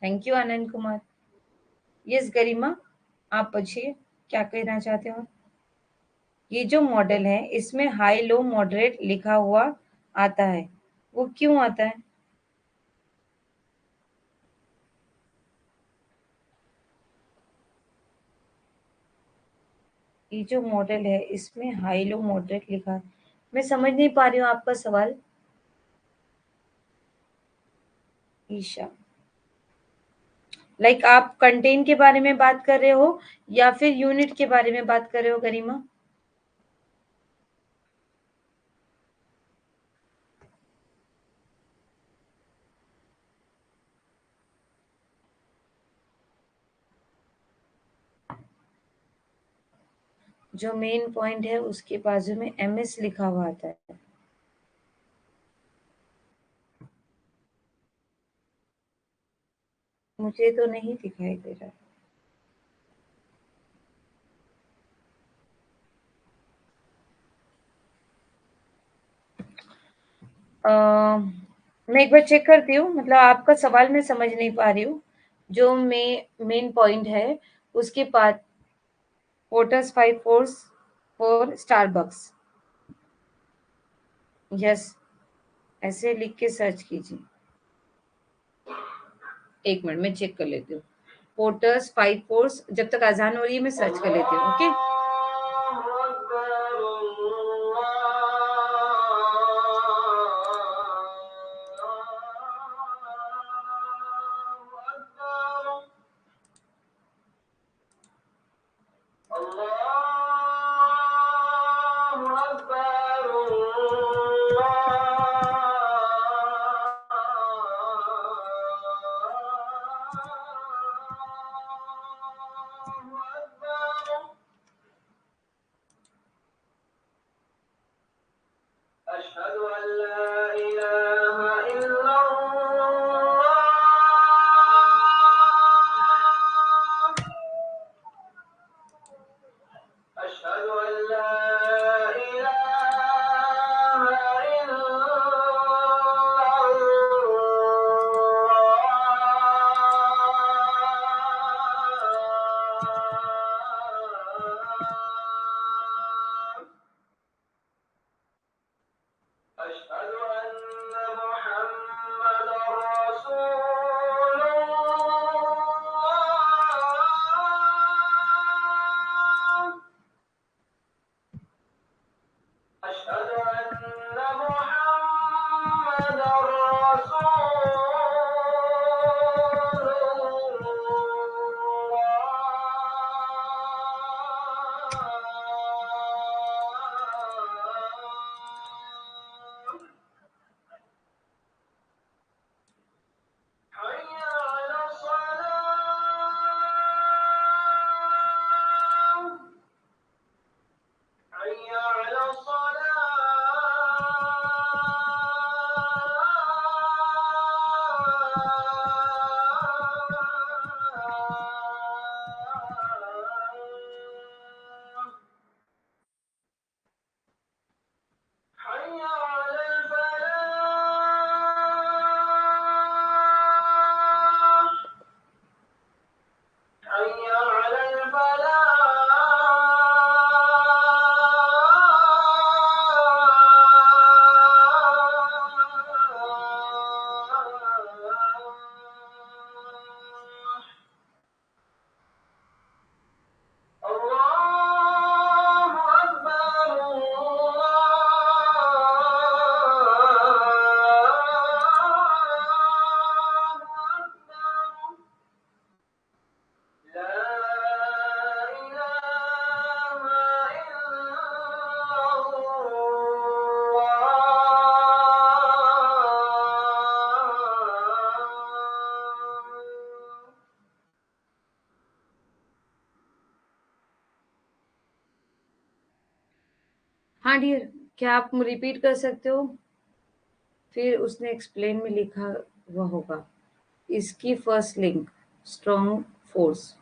Thank you Anand Kumar. Yes Garima, आप पूछिए, क्या कहना चाहते हो? ये जो मॉडल है इसमें हाई लो मॉडरेट लिखा हुआ आता है, वो क्यों आता है? ये जो मॉडल है इसमें हाई लो मॉडरेट लिखा है, मैं समझ नहीं पा रही हूँ आपका सवाल। ईशा, लाइक आप कंटेंट के बारे में बात कर रहे हो या फिर यूनिट के बारे में बात कर रहे हो गरिमा? जो मेन पॉइंट है उसके बाजू में एमएस लिखा हुआ आता है। मुझे तो नहीं दिखाई दे रहा। अ, मैं एक बार चेक करती हूँ, मतलब आपका सवाल मैं समझ नहीं पा रही हूँ। जो मेन पॉइंट है उसके बाद porters 5 force for Starbucks. Yes, ऐसे लिख के सर्च कीजिए। एक मिनट में चेक कर लेती हूँ। पोर्टर्स 5 फोर्स, जब तक अजान हो रही है मैं सर्च कर लेती हूँ, ओके। हाँ डियर, क्या आप रिपीट कर सकते हो? फिर उसने एक्सप्लेन में लिखा हुआ होगा, इसकी फर्स्ट लिंक स्ट्रॉन्ग फोर्स।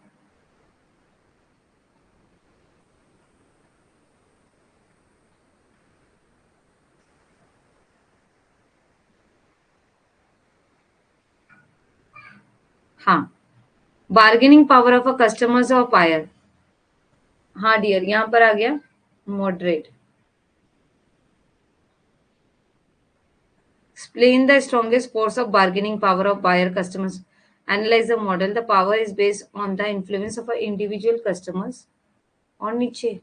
हाँ, bargaining power of a customers और बायर। हाँ डियर, यहाँ पर आ गया moderate. Explain the strongest force of bargaining power of buyer customers. Analyze the model. The power is based on the influence of individual customers. और नीचे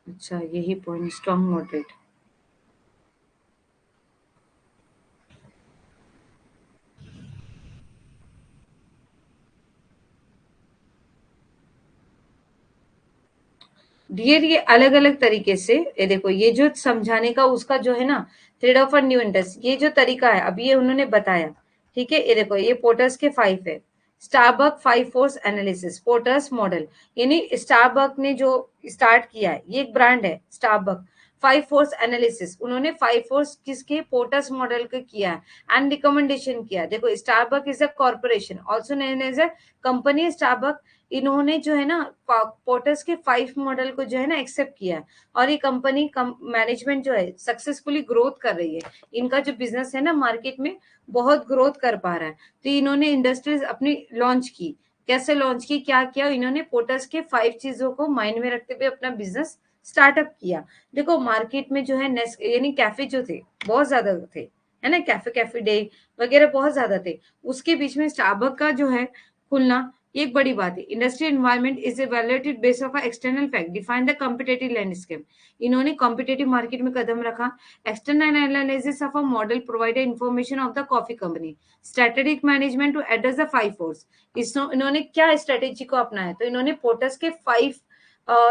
अच्छा, यही point strong moderate. Dear, ये अलग अलग तरीके से, ये देखो, ये जो समझाने का उसका जो है ना, थ्रेड ऑफ न्यू न्यूएंटस, ये जो तरीका है अभी ये उन्होंने बताया। ठीक है, ये देखो, ये पोर्टर्स के 5 है। Starbuck 5 force analysis, porters model, यानी स्टारबक ने जो स्टार्ट किया है, ये एक ब्रांड है स्टारबक। 5 फोर्स एनालिसिस, उन्होंने 5 फोर्स किसके, पोर्टर्स मॉडल के किया है एंड रिकमेंडेशन किया। देखो, Starbuck is a corporation also known as a company. Starbuck, इन्होंने जो है ना पोर्टर्स के 5 मॉडल को जो है ना एक्सेप्ट किया है, और ये कंपनी मैनेजमेंट जो है सक्सेसफुली ग्रोथ कर रही है। इनका जो बिजनेस है ना मार्केट में बहुत ग्रोथ कर पा रहा है। तो इन्होंने इंडस्ट्रीज अपनी लॉन्च की। कैसे लॉन्च की, क्या किया, इन्होंने पोर्टर्स के 5 चीजों को माइंड में रखते हुए अपना बिजनेस स्टार्टअप किया। देखो, मार्केट में जो है यानी कैफे जो थे बहुत ज्यादा थे, है ना, कैफे कैफे डे वगैरह बहुत ज्यादा थे। उसके बीच में स्टारबक का जो है खुलना, ये एक बड़ी बात है। Industrial environment is evaluated based of external fact, define the competitive landscape. इन्होंने कॉम्पिटिटिव मार्केट में कदम रखा। External analysis of a model provided information of the coffee company. Strategic management to address the 5 force. इन्होंने क्या strategy को अपनाया, तो इन्होंने पोर्टस के 5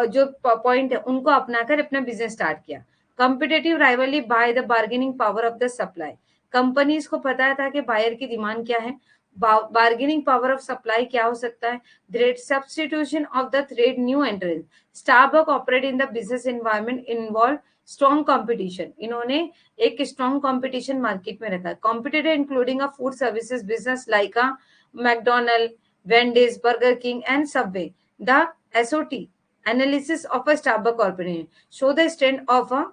जो पॉइंट है उनको अपनाकर अपना बिजनेस स्टार्ट किया। Competitive rivalry by the bargaining power of the supply. Companies को पता था कि बायर की डिमांड क्या है, बार्गेनिंग पावर ऑफ सप्लाई क्या हो सकता है, great substitution of the thread new entrance. Starbuck operate in the business environment involve strong competition. इन्होंने एक स्ट्रॉन्ग कंपटीशन मार्केट में रखा। Competitor including a food services business like a McDonald, वेंडीज, burger king and Subway. The SOT analysis of a Starbuck corporation show the strength of a,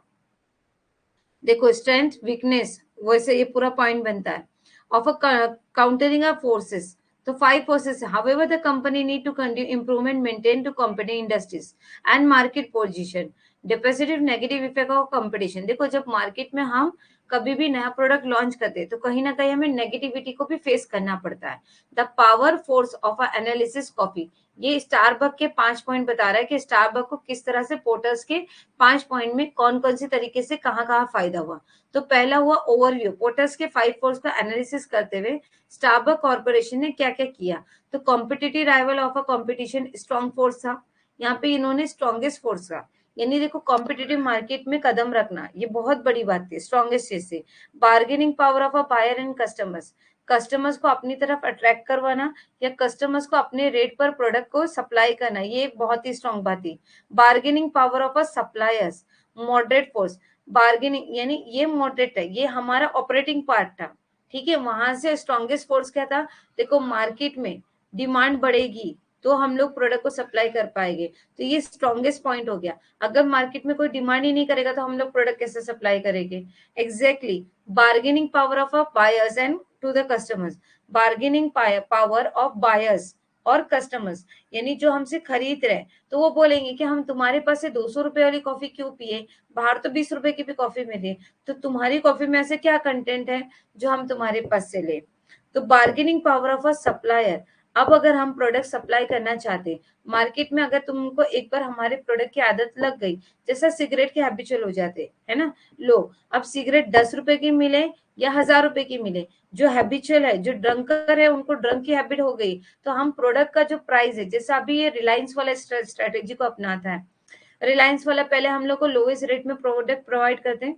देखो, strength weakness, वैसे ये पूरा point बनता है, of a countering our forces. तो 5 forces, however the company need to continue improvement maintain to company industries and market position. Depositive negative effect of competition, देखो, जब market में हम कभी भी नया प्रोडक्ट लॉन्च करते हैं तो कहीं ना कहीं हमें नेगेटिविटी को भी फेस करना पड़ता है। The power force of a analysis coffee, ये स्टारबक के 5 पॉइंट बता रहा है कि स्टारबक को किस तरह से पोर्टर्स के 5 पॉइंट में कौन कौन सी तरीके से कहाँ कहाँ फायदा हुआ। तो पहला हुआ ओवरव्यू, पोर्टर्स के 5 फोर्स का एनालिसिस करते हुए स्टारबक कॉर्पोरेशन ने क्या क्या किया। तो competitive rival of a competition strong force था, यहाँ पे इन्होंने स्ट्रॉन्गेस्ट फोर्स का, यानी देखो कॉम्पिटिटिव मार्केट में कदम रखना ये बहुत बड़ी बात थी, स्ट्रॉन्गेस्ट से। Bargaining power of a buyer and customers, customers को अपनी तरफ अट्रैक्ट करवाना या कस्टमर्स को अपने रेट पर प्रोडक्ट को सप्लाई करना, ये बहुत ही स्ट्रांग बात थी। Bargaining power of a suppliers, moderate force, bargaining यानी ये मॉडरेट है, ये हमारा ऑपरेटिंग पार्ट था, ठीक है। वहां से स्ट्रॉन्गेस्ट फोर्स क्या था, देखो मार्केट में डिमांड बढ़ेगी तो हम लोग प्रोडक्ट को सप्लाई कर पाएंगे, तो ये स्ट्रॉन्गेस्ट पॉइंट हो गया। अगर मार्केट में कोई डिमांड ही नहीं करेगा तो हम लोग प्रोडक्ट कैसे सप्लाई करेंगे। Exactly, bargaining power of a buyers and to the customers, bargaining power of buyers और कस्टमर्स, यानी जो हमसे खरीद रहे हैं तो वो बोलेंगे कि हम तुम्हारे पास से 200 रुपए वाली कॉफी क्यों पिए, बाहर तो 20 रुपए की भी कॉफी मिली है, तो तुम्हारी कॉफी में ऐसे क्या कंटेंट है जो हम तुम्हारे पास से ले। तो bargaining power of a supplier, अब अगर हम प्रोडक्ट सप्लाई करना चाहते हैं मार्केट में, अगर तुमको एक बार हमारे प्रोडक्ट की आदत लग गई, जैसा सिगरेट के हैबिचुअल हो जाते है ना, लो अब सिगरेट 10 रुपए की मिले या 1000 रुपए की मिले, जो हैबिचुअल है, जो ड्रंकर है, उनको ड्रंक की हैबिट हो गई, तो हम प्रोडक्ट का जो प्राइस है, जैसे अभी ये रिलायंस वाला स्ट्रेटेजी को अपनाता है, रिलायंस वाला पहले हम लोग को लोएस्ट रेट में प्रोडक्ट प्रोवाइड करते हैं,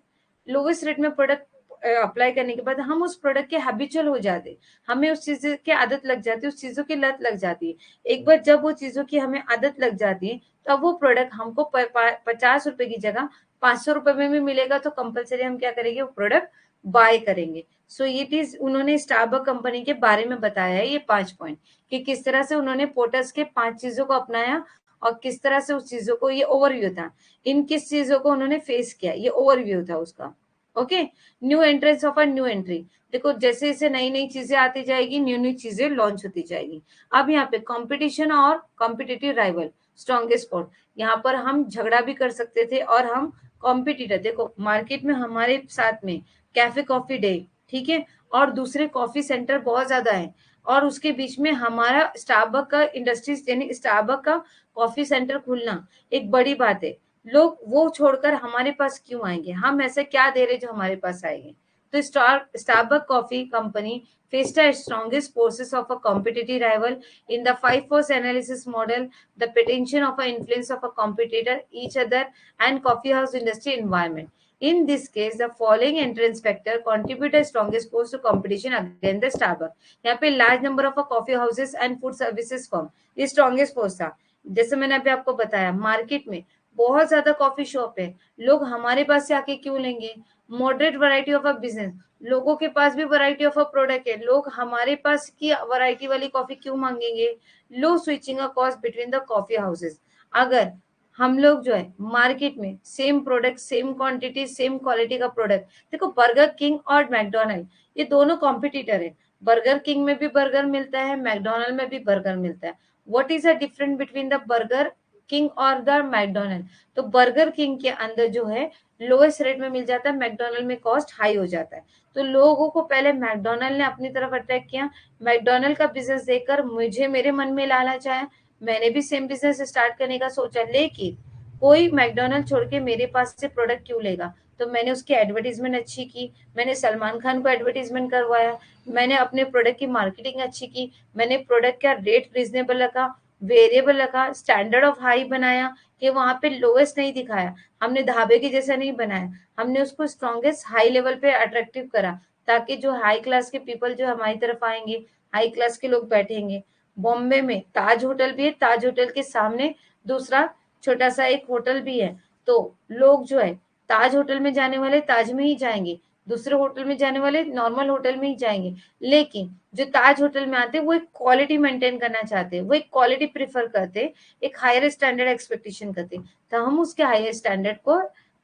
लोएस्ट रेट में प्रोडक्ट अप्लाई करने के बाद हम उस प्रोडक्ट के हैबिचुअल हो जाते, हमें उस चीज की आदत लग जाती है, उस चीजों की लत लग जाती है। एक बार जब वो चीजों की हमें आदत लग जाती है तब वो प्रोडक्ट हमको 50 रुपए की जगह 500 रुपए में भी मिलेगा, तो कंपलसरी हम क्या करेंगे, वो प्रोडक्ट बाय करेंगे। सो इट इज, उन्होंने स्टारबक कंपनी के बारे में बताया है ये 5 पॉइंट, कि किस तरह से उन्होंने पोर्टर्स के 5 चीजों को अपनाया और किस तरह से उस चीजों को, ये ओवरव्यू था, इन किस चीजों को उन्होंने फेस किया, ये ओवरव्यू था उसका। Okay, new entrance of a new entry, देखो जैसे जैसे नई नई चीजें आती जाएगी, न्यू न्यू चीजें लॉन्च होती जाएगी। अब यहाँ पे कंपटीशन और कॉम्पिटिटिव राइवल, स्ट्रॉन्गेस्ट पॉइंट, यहाँ पर हम झगड़ा भी कर सकते थे और हम कॉम्पिटिटर, देखो मार्केट में हमारे साथ में कैफे कॉफी डे, ठीक है, और दूसरे कॉफी सेंटर बहुत ज्यादा है, और उसके बीच में हमारा स्टारबक का इंडस्ट्रीज यानी स्टारबक का कॉफी सेंटर खुलना एक बड़ी बात है। लोग वो छोड़कर हमारे पास क्यों आएंगे, हम ऐसा क्या दे रहे जो हमारे पास आएंगे। तो Starbuck coffee company faced the strongest forces of a competitive rival in the 5 force analysis model, the potential of a influence of a competitor, each other, and coffee house industry environment. In this case, the following entrance factor contribute the strongest force to competition against the Starbucks. यहाँ पे large number of coffee houses and food services firm, ये strongest force था। जैसे मैंने अभी आपको बताया, market में बहुत ज्यादा कॉफी शॉप है, लोग हमारे पास से आके क्यों लेंगे। Moderate variety of a business, लोगों के पास भी वैरायटी ऑफ अ प्रोडक्ट है, लोग हमारे पास की वैरायटी वाली कॉफी क्यों मांगेंगे। Low switching a cost between the coffee houses, अगर हम लोग जो है मार्केट में same product, same quantity, same quality का प्रोडक्ट, देखो बर्गर किंग और मैकडोनल्ड ये दोनों कॉम्पिटिटर है, बर्गर किंग में भी बर्गर मिलता है, मैकडोनल्ड में भी बर्गर मिलता है। What is the difference between the burger king और द मैकडोनल्ड, तो बर्गर किंग के अंदर जो है लोएस्ट रेट में मिल जाता है, मैकडोनल्ड में कॉस्ट हाई हो जाता है। तो लोगों को पहले मैकडोनल्ड ने अपनी तरफ अट्रैक्ट किया, मैकडोनल्ड का बिजनेस देखकर मुझे मेरे मन में लालच आया, मैंने भी सेम बिजनेस स्टार्ट करने का सोचा, लेकिन कोई मैकडोनल्ड छोड़ के मेरे पास से प्रोडक्ट क्यों लेगा। तो मैंने उसकी एडवर्टीजमेंट अच्छी की, मैंने सलमान खान को एडवर्टीजमेंट करवाया, मैंने अपने प्रोडक्ट की मार्केटिंग अच्छी की, मैंने प्रोडक्ट का रेट रीजनेबल रखा, वेरिएबल रखा, स्टैंडर्ड ऑफ हाई बनाया, कि वहां पे लोएस्ट नहीं दिखाया, हमने ढाबे की जैसा नहीं बनाया, हमने उसको स्ट्रॉन्गेस्ट हाई लेवल पे अट्रैक्टिव करा, ताकि जो हाई क्लास के पीपल जो हमारी तरफ आएंगे, हाई क्लास के लोग बैठेंगे। बॉम्बे में ताज होटल भी है, ताज होटल के सामने दूसरा छोटा सा एक होटल भी है, तो लोग जो है ताज होटल में जाने वाले ताज में ही जाएंगे, दूसरे होटल में जाने वाले नॉर्मल होटल में ही जाएंगे, लेकिन जो ताज होटल में आते हैं वो एक क्वालिटी मेंटेन करना चाहते हैं, वो एक क्वालिटी प्रिफर करते हैं, एक हायर स्टैंडर्ड एक्सपेक्टेशन करते हैं, तो हम उसके हायर स्टैंडर्ड को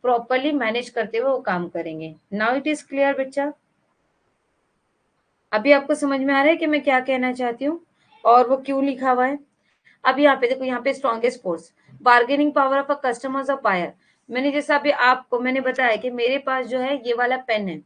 प्रॉपरली मैनेज करते हुए वो काम करेंगे। नाउ इट इज क्लियर बच्चा, अभी आपको समझ में आ रहा है कि मैं क्या कहना चाहती हूँ और वो क्यों लिखा हुआ है। अब यहाँ पे देखो, यहाँ पे strongest force, bargaining power of a customers of buyer, मैंने जैसा अभी आपको मैंने बताया कि मेरे पास जो है ये वाला पेन है,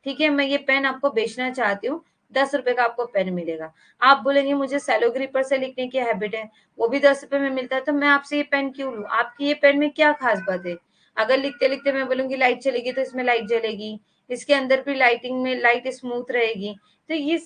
ठीक है, मैं ये पेन आपको बेचना चाहती हूँ, 10 रुपए का आपको पेन मिलेगा। आप बोलेंगे मुझे सेलो ग्रिपर से लिखने की हैबिट है, वो भी 10 रुपए में मिलता है, तो मैं आपसे ये पेन क्यों लूँ, आपकी ये पेन में क्या खास बात है। अगर लिखते लिखते मैं बोलूंगी लाइट चलेगी तो इसमें लाइट जलेगी, इसके अंदर भी लाइटिंग में लाइट स्मूथ रहेगी, तो ये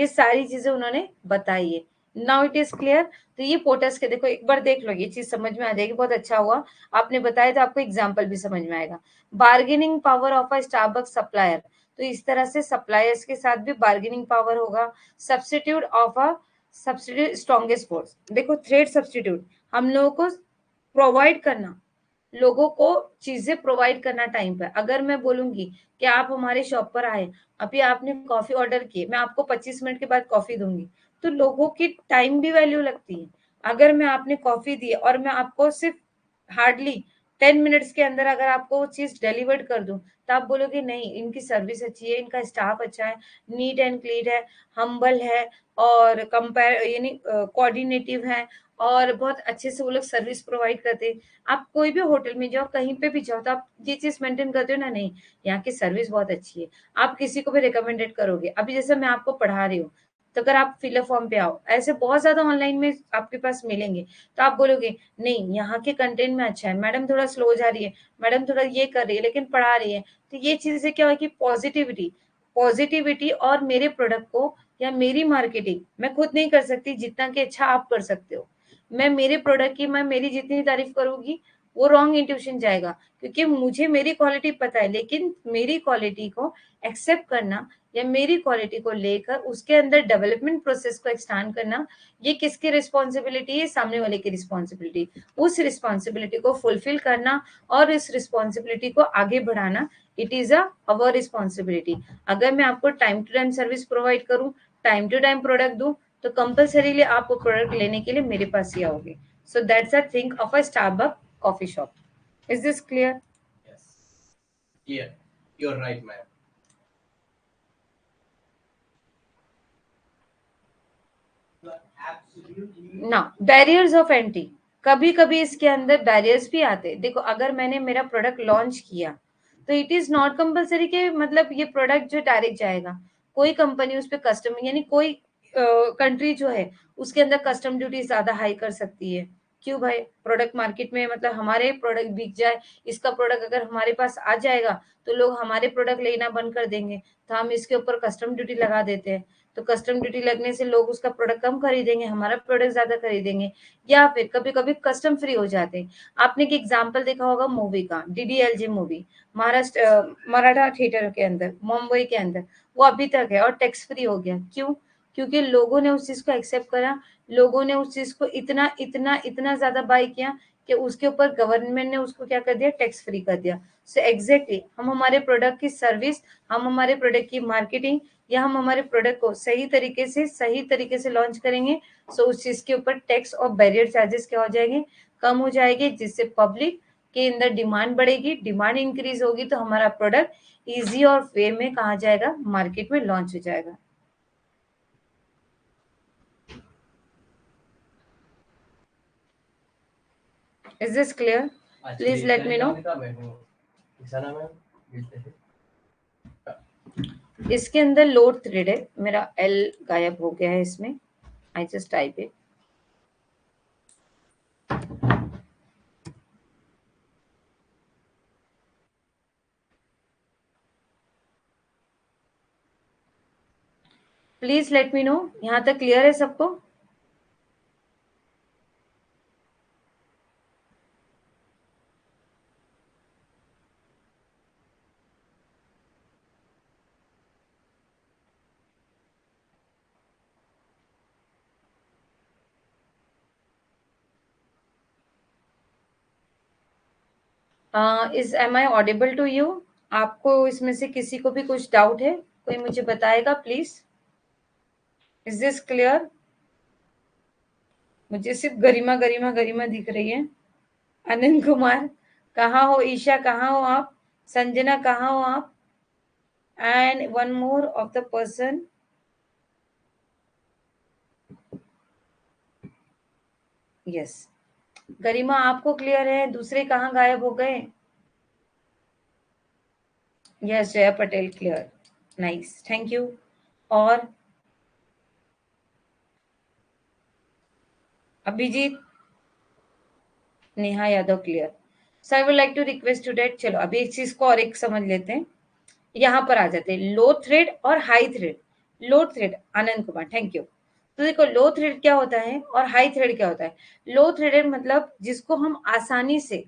सारी चीजें उन्होंने बताई है। नाउ इट इज क्लियर, तो ये पोर्टस के देखो एक बार देख लो, ये चीज समझ में आ जाएगी, बहुत अच्छा हुआ आपने बताया, तो आपको एग्जाम्पल भी समझ में आएगा। Bargaining power of a Starbucks supplier, तो इस तरह से सप्लायर्स के साथ भी बार्गेनिंग पावर होगा। Substitute of a substitute strongest force, देखो थ्रेड सब्स्टिट्यूट हम लोगों को प्रोवाइड करना, लोगों को चीजें प्रोवाइड करना टाइम पर। अगर मैं बोलूंगी कि आप हमारे शॉप पर आए, अभी आपने कॉफी ऑर्डर की, मैं आपको 25 मिनट के बाद कॉफी दूंगी, तो लोगों की टाइम भी वैल्यू लगती है। अगर मैं आपने कॉफी दी और मैं आपको सिर्फ हार्डली 10 मिनट्स के अंदर अगर आपको वो चीज डिलीवर्ड कर दूं, तो आप बोलोगे नहीं इनकी सर्विस अच्छी है, इनका स्टाफ अच्छा है, नीट एंड क्लीन है, हम्बल है, और कंपेयर यानी कोऑर्डिनेटिव है, और बहुत अच्छे से वो लोग सर्विस प्रोवाइड करते हैं। आप कोई भी होटल में जाओ, कहीं पे भी जाओ, तो आप ये चीज मेंटेन करते हो ना, नहीं यहाँ की सर्विस बहुत अच्छी है, आप किसी को भी रिकमेंडेड करोगे। अभी जैसे मैं आपको पढ़ा रही हूँ, तो अगर आप फिलअप फॉर्म पे आओ, ऐसे बहुत ज्यादा ऑनलाइन में आपके पास मिलेंगे, तो आप बोलोगे नहीं यहाँ के कंटेंट में अच्छा है, मैडम थोड़ा स्लो जा रही है, मैडम थोड़ा ये कर रही है लेकिन पढ़ा रही है। तो ये चीजें क्या है कि पॉजिटिविटी पॉजिटिविटी और मेरे प्रोडक्ट को या मेरी मार्केटिंग मैं खुद नहीं कर सकती जितना कि अच्छा आप कर सकते हो। मैं मेरे प्रोडक्ट की मैं मेरी जितनी तारीफ करूंगी वो रॉन्ग इंट्यूशन जाएगा, क्योंकि मुझे मेरी क्वालिटी पता है, लेकिन मेरी क्वालिटी को एक्सेप्ट करना या मेरी क्वालिटी को लेकर उसके अंदर डेवलपमेंट प्रोसेस को एक्सटेंड करना, ये किसकी रिस्पॉन्सिबिलिटी है? सामने वाले की रिस्पॉन्सिबिलिटी। उस रिस्पॉन्सिबिलिटी को फुलफिल करना और इस रिस्पॉन्सिबिलिटी को आगे बढ़ाना, इट इज अवर रिस्पॉन्सिबिलिटी। अगर मैं आपको time to time service provide करूं, टाइम टू टाइम प्रोडक्ट दूं, तो कंपल्सरीली आप वो प्रोडक्ट लेने के लिए मेरे पास ही आओगे। So that's a thing of a Starbuck coffee shop. Is this clear? Yes. Yeah, you're right, ma'am. ना बैरियर्स ऑफ एंट्री, कभी कभी इसके अंदर बैरियर्स भी आते हैं। देखो अगर मैंने मेरा प्रोडक्ट लॉन्च किया, तो इट इज नॉट कंपल्सरी के मतलब ये प्रोडक्ट जो डायरेक्ट जाएगा, कोई कंपनी उस पर कस्टम यानी कोई कंट्री जो है उसके अंदर कस्टम ड्यूटी ज्यादा हाई कर सकती है। क्यों भाई? प्रोडक्ट मार्केट में मतलब हमारे प्रोडक्ट बिक जाए, इसका प्रोडक्ट अगर हमारे पास आ जाएगा, तो लोग हमारे प्रोडक्ट लेना बंद कर देंगे, तो हम इसके ऊपर कस्टम ड्यूटी लगा देते हैं। तो कस्टम ड्यूटी लगने से लोग उसका प्रोडक्ट कम खरीदेंगे, हमारा प्रोडक्ट ज्यादा खरीदेंगे। या फिर कभी कभी कस्टम फ्री हो जाते हैं। आपने एक एग्जाम्पल देखा होगा मूवी का, DDLJ movie, Maharashtra Maratha theatre के अंदर मुंबई के अंदर, वो अभी तक है और टैक्स फ्री हो गया। क्यों? क्योंकि लोगों ने उस चीज को एक्सेप्ट करा, लोगों ने उस चीज को इतना इतना इतना ज्यादा बाय किया कि उसके ऊपर गवर्नमेंट ने उसको क्या कर दिया, टैक्स फ्री कर दिया। सो एग्जैक्टली हम हमारे प्रोडक्ट की सर्विस, हम हमारे प्रोडक्ट की मार्केटिंग, या हम हमारे प्रोडक्ट को सही तरीके से लॉन्च करेंगे, सो उस चीज के ऊपर टैक्स और बैरियर चार्जेस क्या हो जाएंगे, कम हो जाएंगे, जिससे पब्लिक के अंदर डिमांड बढ़ेगी, डिमांड इंक्रीज होगी, तो हमारा प्रोडक्ट इजी और वे में कहा जाएगा, मार्केट में लॉन्च हो जाएगा। Is this clear? Please let me no. इसके अंदर लोड थ्रेड है, मेरा एल गायब हो गया है इसमें, I just type it. Please let me know, यहाँ तक क्लियर है सबको? Is am I audible to you? आपको इसमें से किसी को भी कुछ डाउट है? कोई मुझे बताएगा प्लीज। Is this clear? मुझे सिर्फ गरिमा गरिमा गरिमा दिख रही है। आनंद कुमार कहाँ हो? ईशा कहाँ हो आप? संजना कहाँ हो आप? And one more of the person, yes, Garima आपको क्लियर है? दूसरे कहाँ गायब हो गए? Yes, Jaya Patel clear, nice, thank you. और Abhijit, Neha Yadav clear. So I would like to request today, चलो अभी इस चीज को और एक समझ लेते हैं। यहाँ पर आ जाते हैं लो थ्रेड और high thread. Low thread, Anand Kumar, thank you. तो देखो लो थ्रेड क्या होता है और हाई थ्रेड क्या होता है। लो थ्रेडेड मतलब जिसको हम आसानी से,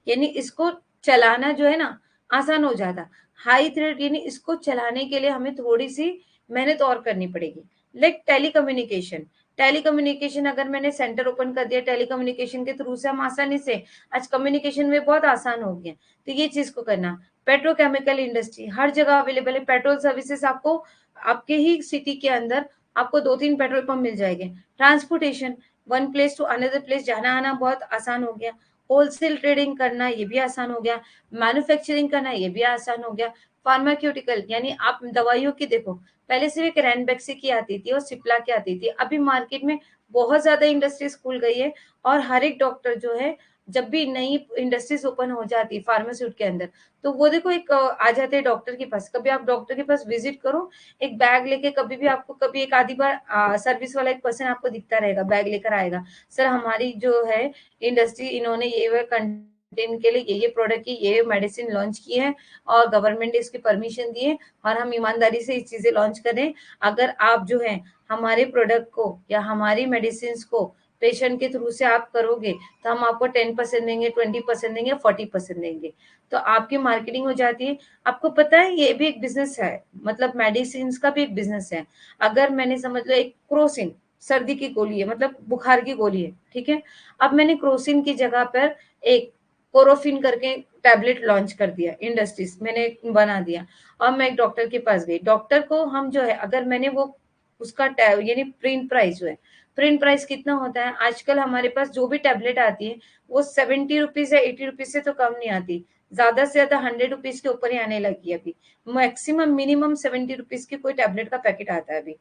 यानी इसको चलाना जो है ना आसान हो जाता। हाई थ्रेड यानी इसको चलाने के लिए हमें थोड़ी सी मेहनत और करनी पड़ेगी। लाइक टेलीकम्युनिकेशन, टेलीकम्युनिकेशन अगर मैंने सेंटर ओपन कर दिया टेलीकम्युनिकेशन के थ्रू से हम आसानी से आज कम्युनिकेशन में बहुत आसान हो गया, तो ये चीज को करना। पेट्रोकेमिकल इंडस्ट्री हर जगह अवेलेबल है, पेट्रोल सर्विसेज आपको आपके ही सिटी के अंदर आपको 2-3 पेट्रोल पंप मिल जाएंगे। Transportation, one place to another place जाना आना बहुत आसान हो गया। होलसेल ट्रेडिंग करना ये भी आसान हो गया। मैन्युफैक्चरिंग करना ये भी आसान हो गया। फार्माक्यूटिकल यानी आप दवाइयों की देखो, पहले सिर्फ एक रैनबैक्सी की आती थी और सिप्ला की आती थी, अभी मार्केट में बहुत ज्यादा इंडस्ट्रीज खुल गई है और हर एक डॉक्टर जो है जब भी नई इंडस्ट्रीज ओपन हो जाती है फार्मास्यूट के अंदर, तो वो देखो एक आ जाते हैं डॉक्टर के पास। कभी आप डॉक्टर के पास विजिट करो एक बैग लेके, कभी भी आपको कभी एक आधी बार सर्विस वाला एक पर्सन आपको दिखता रहेगा, बैग लेकर आएगा, सर हमारी जो है इंडस्ट्री इन्होंने ये कंटेन के लिए ये प्रोडक्ट की ये मेडिसिन लॉन्च की है और गवर्नमेंट ने इसकी परमिशन दी है और हम ईमानदारी से इस चीजें लॉन्च करें। अगर आप जो है हमारे प्रोडक्ट को या हमारी मेडिसिन को पेशेंट के थ्रू से आप करोगे तो हम आपको 10% देंगे, 20% देंगे, 40% देंगे, तो आपकी मार्केटिंग हो जाती है। आपको पता है ये भी एक बिजनेस है, मतलब मेडिसिन का भी एक बिजनेस है। अगर मैंने समझ लो एक क्रोसिन सर्दी की गोली है, मतलब बुखार की गोली है, ठीक है, अब मैंने क्रोसिन की जगह पर एक कोरोफिन करके टैबलेट लॉन्च कर दिया, इंडस्ट्रीज मैंने बना दिया, और मैं एक डॉक्टर के पास गई, डॉक्टर को हम जो है अगर मैंने वो उसका यानी प्रिंट प्राइस जो है, प्रिंट प्राइस कितना होता है आजकल हमारे पास जो भी टैबलेट आती है वो 70 रुपीज या 80 रुपीज से तो कम नहीं आती, ज्यादा से ज्यादा 100 रुपीज के ऊपर ही आने लगी है अभी। मैक्सिमम मिनिमम 70 रुपीज की कोई टैबलेट का पैकेट आता है अभी,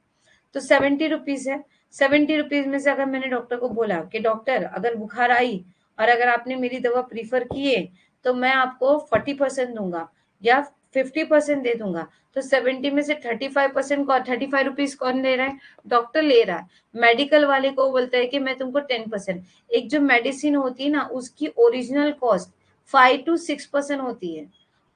तो 70 रुपीज है। 70 रुपीज में से अगर मैंने डॉक्टर को बोला कि डॉक्टर अगर बुखार आई और अगर आपने मेरी दवा प्रीफर किए तो मैं आपको 40% दूंगा या 50% दे दूंगा, तो 70 में से 35% को 35 रुपीज कौन ले रहा है, डॉक्टर ले रहा है। मेडिकल वाले को बोलता है कि मैं तुमको 10%, एक जो मेडिसिन होती है ना उसकी ओरिजिनल कॉस्ट 5 to 6% होती है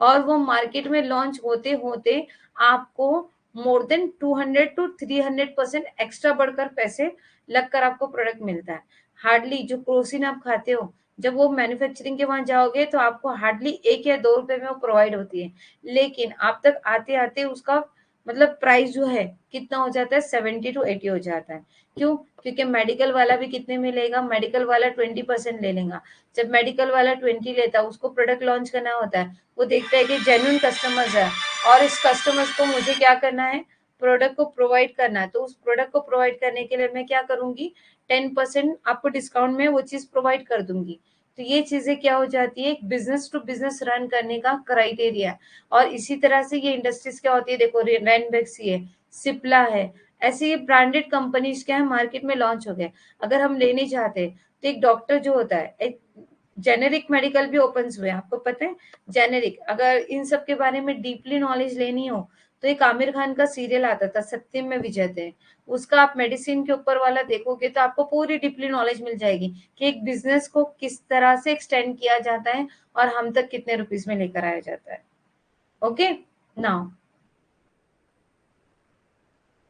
और वो मार्केट में लॉन्च होते होते आपको मोर देन 200 to 300% एक्स्ट्रा बढ़कर पैसे लगकर आपको प्रोडक्ट मिलता है। हार्डली जो क्रोसिन आप खाते हो जब वो मैन्युफैक्चरिंग के वहां जाओगे तो आपको हार्डली 1 या 2 रुपए में वो प्रोवाइड होती है, लेकिन आप तक आते आते उसका मतलब प्राइस जो है कितना हो जाता है 70 to 80 हो जाता है। क्यों? क्योंकि मेडिकल वाला भी कितने में लेगा, मेडिकल वाला 20% ले लेगा। जब मेडिकल वाला 20 लेता है उसको प्रोडक्ट लॉन्च करना होता है, वो देखता है कि जेन्युइन कस्टमर्स है और इस कस्टमर्स को मुझे क्या करना है, प्रोडक्ट को प्रोवाइड करना है, तो उस प्रोडक्ट को प्रोवाइड करने के लिए मैं क्या करूंगी, 10% आपको डिस्काउंट में वो चीज प्रोवाइड कर दूंगी। तो ये चीजें क्या हो जाती है, एक बिजनेस टू बिजनेस रन करने का क्राइटेरिया। और इसी तरह से ये इंडस्ट्रीज क्या होती है, देखो रैनबैक्सी है, सिप्ला है, ऐसे ये ब्रांडेड कंपनीज क्या है मार्केट में लॉन्च हो गए। अगर हम लेने चाहते हैं तो एक डॉक्टर जो होता है, एक जेनेरिक मेडिकल भी ओपन हुए आपको पता है, जेनेरिक अगर इन सब के बारे में डीपली नॉलेज लेनी हो तो एक आमिर खान का सीरियल आता था सत्यम में विजय थे, उसका आप मेडिसिन के ऊपर वाला देखोगे तो आपको पूरी डीपली नॉलेज मिल जाएगी कि एक बिजनेस को किस तरह से एक्सटेंड किया जाता है और हम तक कितने रुपीज में लेकर आया जाता है। ओके, नाउ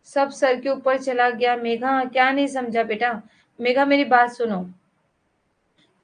सब सर के ऊपर चला गया। मेघा क्या नहीं समझा बेटा, मेघा मेरी बात सुनो,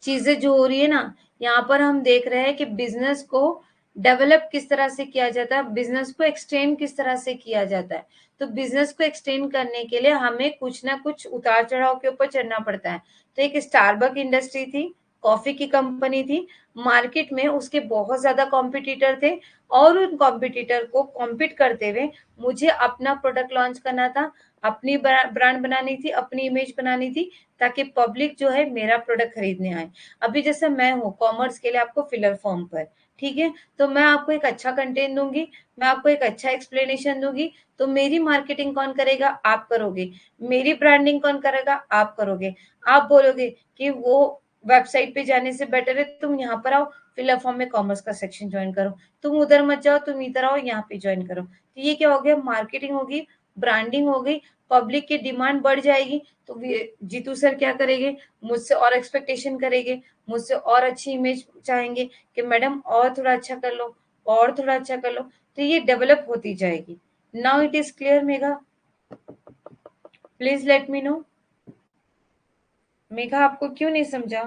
चीजें जो हो रही है ना यहाँ पर हम देख रहे हैं कि बिजनेस को डेवलप किस तरह से किया जाता है, बिजनेस को एक्सटेंड किस तरह से किया जाता है। तो बिजनेस को एक्सटेंड करने के लिए हमें कुछ ना कुछ उतार चढ़ाव के ऊपर चढ़ना पड़ता है। तो एक स्टारबक इंडस्ट्री थी, कॉफी की कंपनी थी, मार्केट में उसके बहुत ज्यादा कॉम्पिटिटर थे और उन कॉम्पिटिटर को कॉम्पिट करते हुए मुझे अपना प्रोडक्ट लॉन्च करना था, अपनी ब्रांड बनानी थी, अपनी इमेज बनानी थी, ताकि पब्लिक जो है मेरा प्रोडक्ट खरीदने आए। अभी जैसे मैं हूँ कॉमर्स के लिए आपको फिलर फॉर्म पर, ठीक है, तो मैं आपको एक अच्छा कंटेंट दूंगी, मैं आपको एक अच्छा एक्सप्लेनेशन दूंगी, तो मेरी मार्केटिंग कौन करेगा, आप करोगे, मेरी ब्रांडिंग कौन करेगा, आप करोगे। आप बोलोगे कि वो वेबसाइट पे जाने से बेटर है तुम यहाँ पर आओ, फिलर फॉर्म में कॉमर्स का सेक्शन ज्वाइन करो, तुम उधर मत जाओ, तुम इधर आओ यहाँ पे ज्वाइन करो। तो ये क्या हो गया, मार्केटिंग होगी, ब्रांडिंग हो गई, पब्लिक की डिमांड बढ़ जाएगी, तो जीतू सर क्या करेंगे, मुझसे और एक्सपेक्टेशन करेंगे, मुझसे और अच्छी इमेज चाहेंगे कि मैडम और थोड़ा अच्छा कर लो, और थोड़ा अच्छा कर लो, तो ये डेवलप होती जाएगी। Now it is clear Megha, please let me no. Megha आपको क्यों नहीं समझा?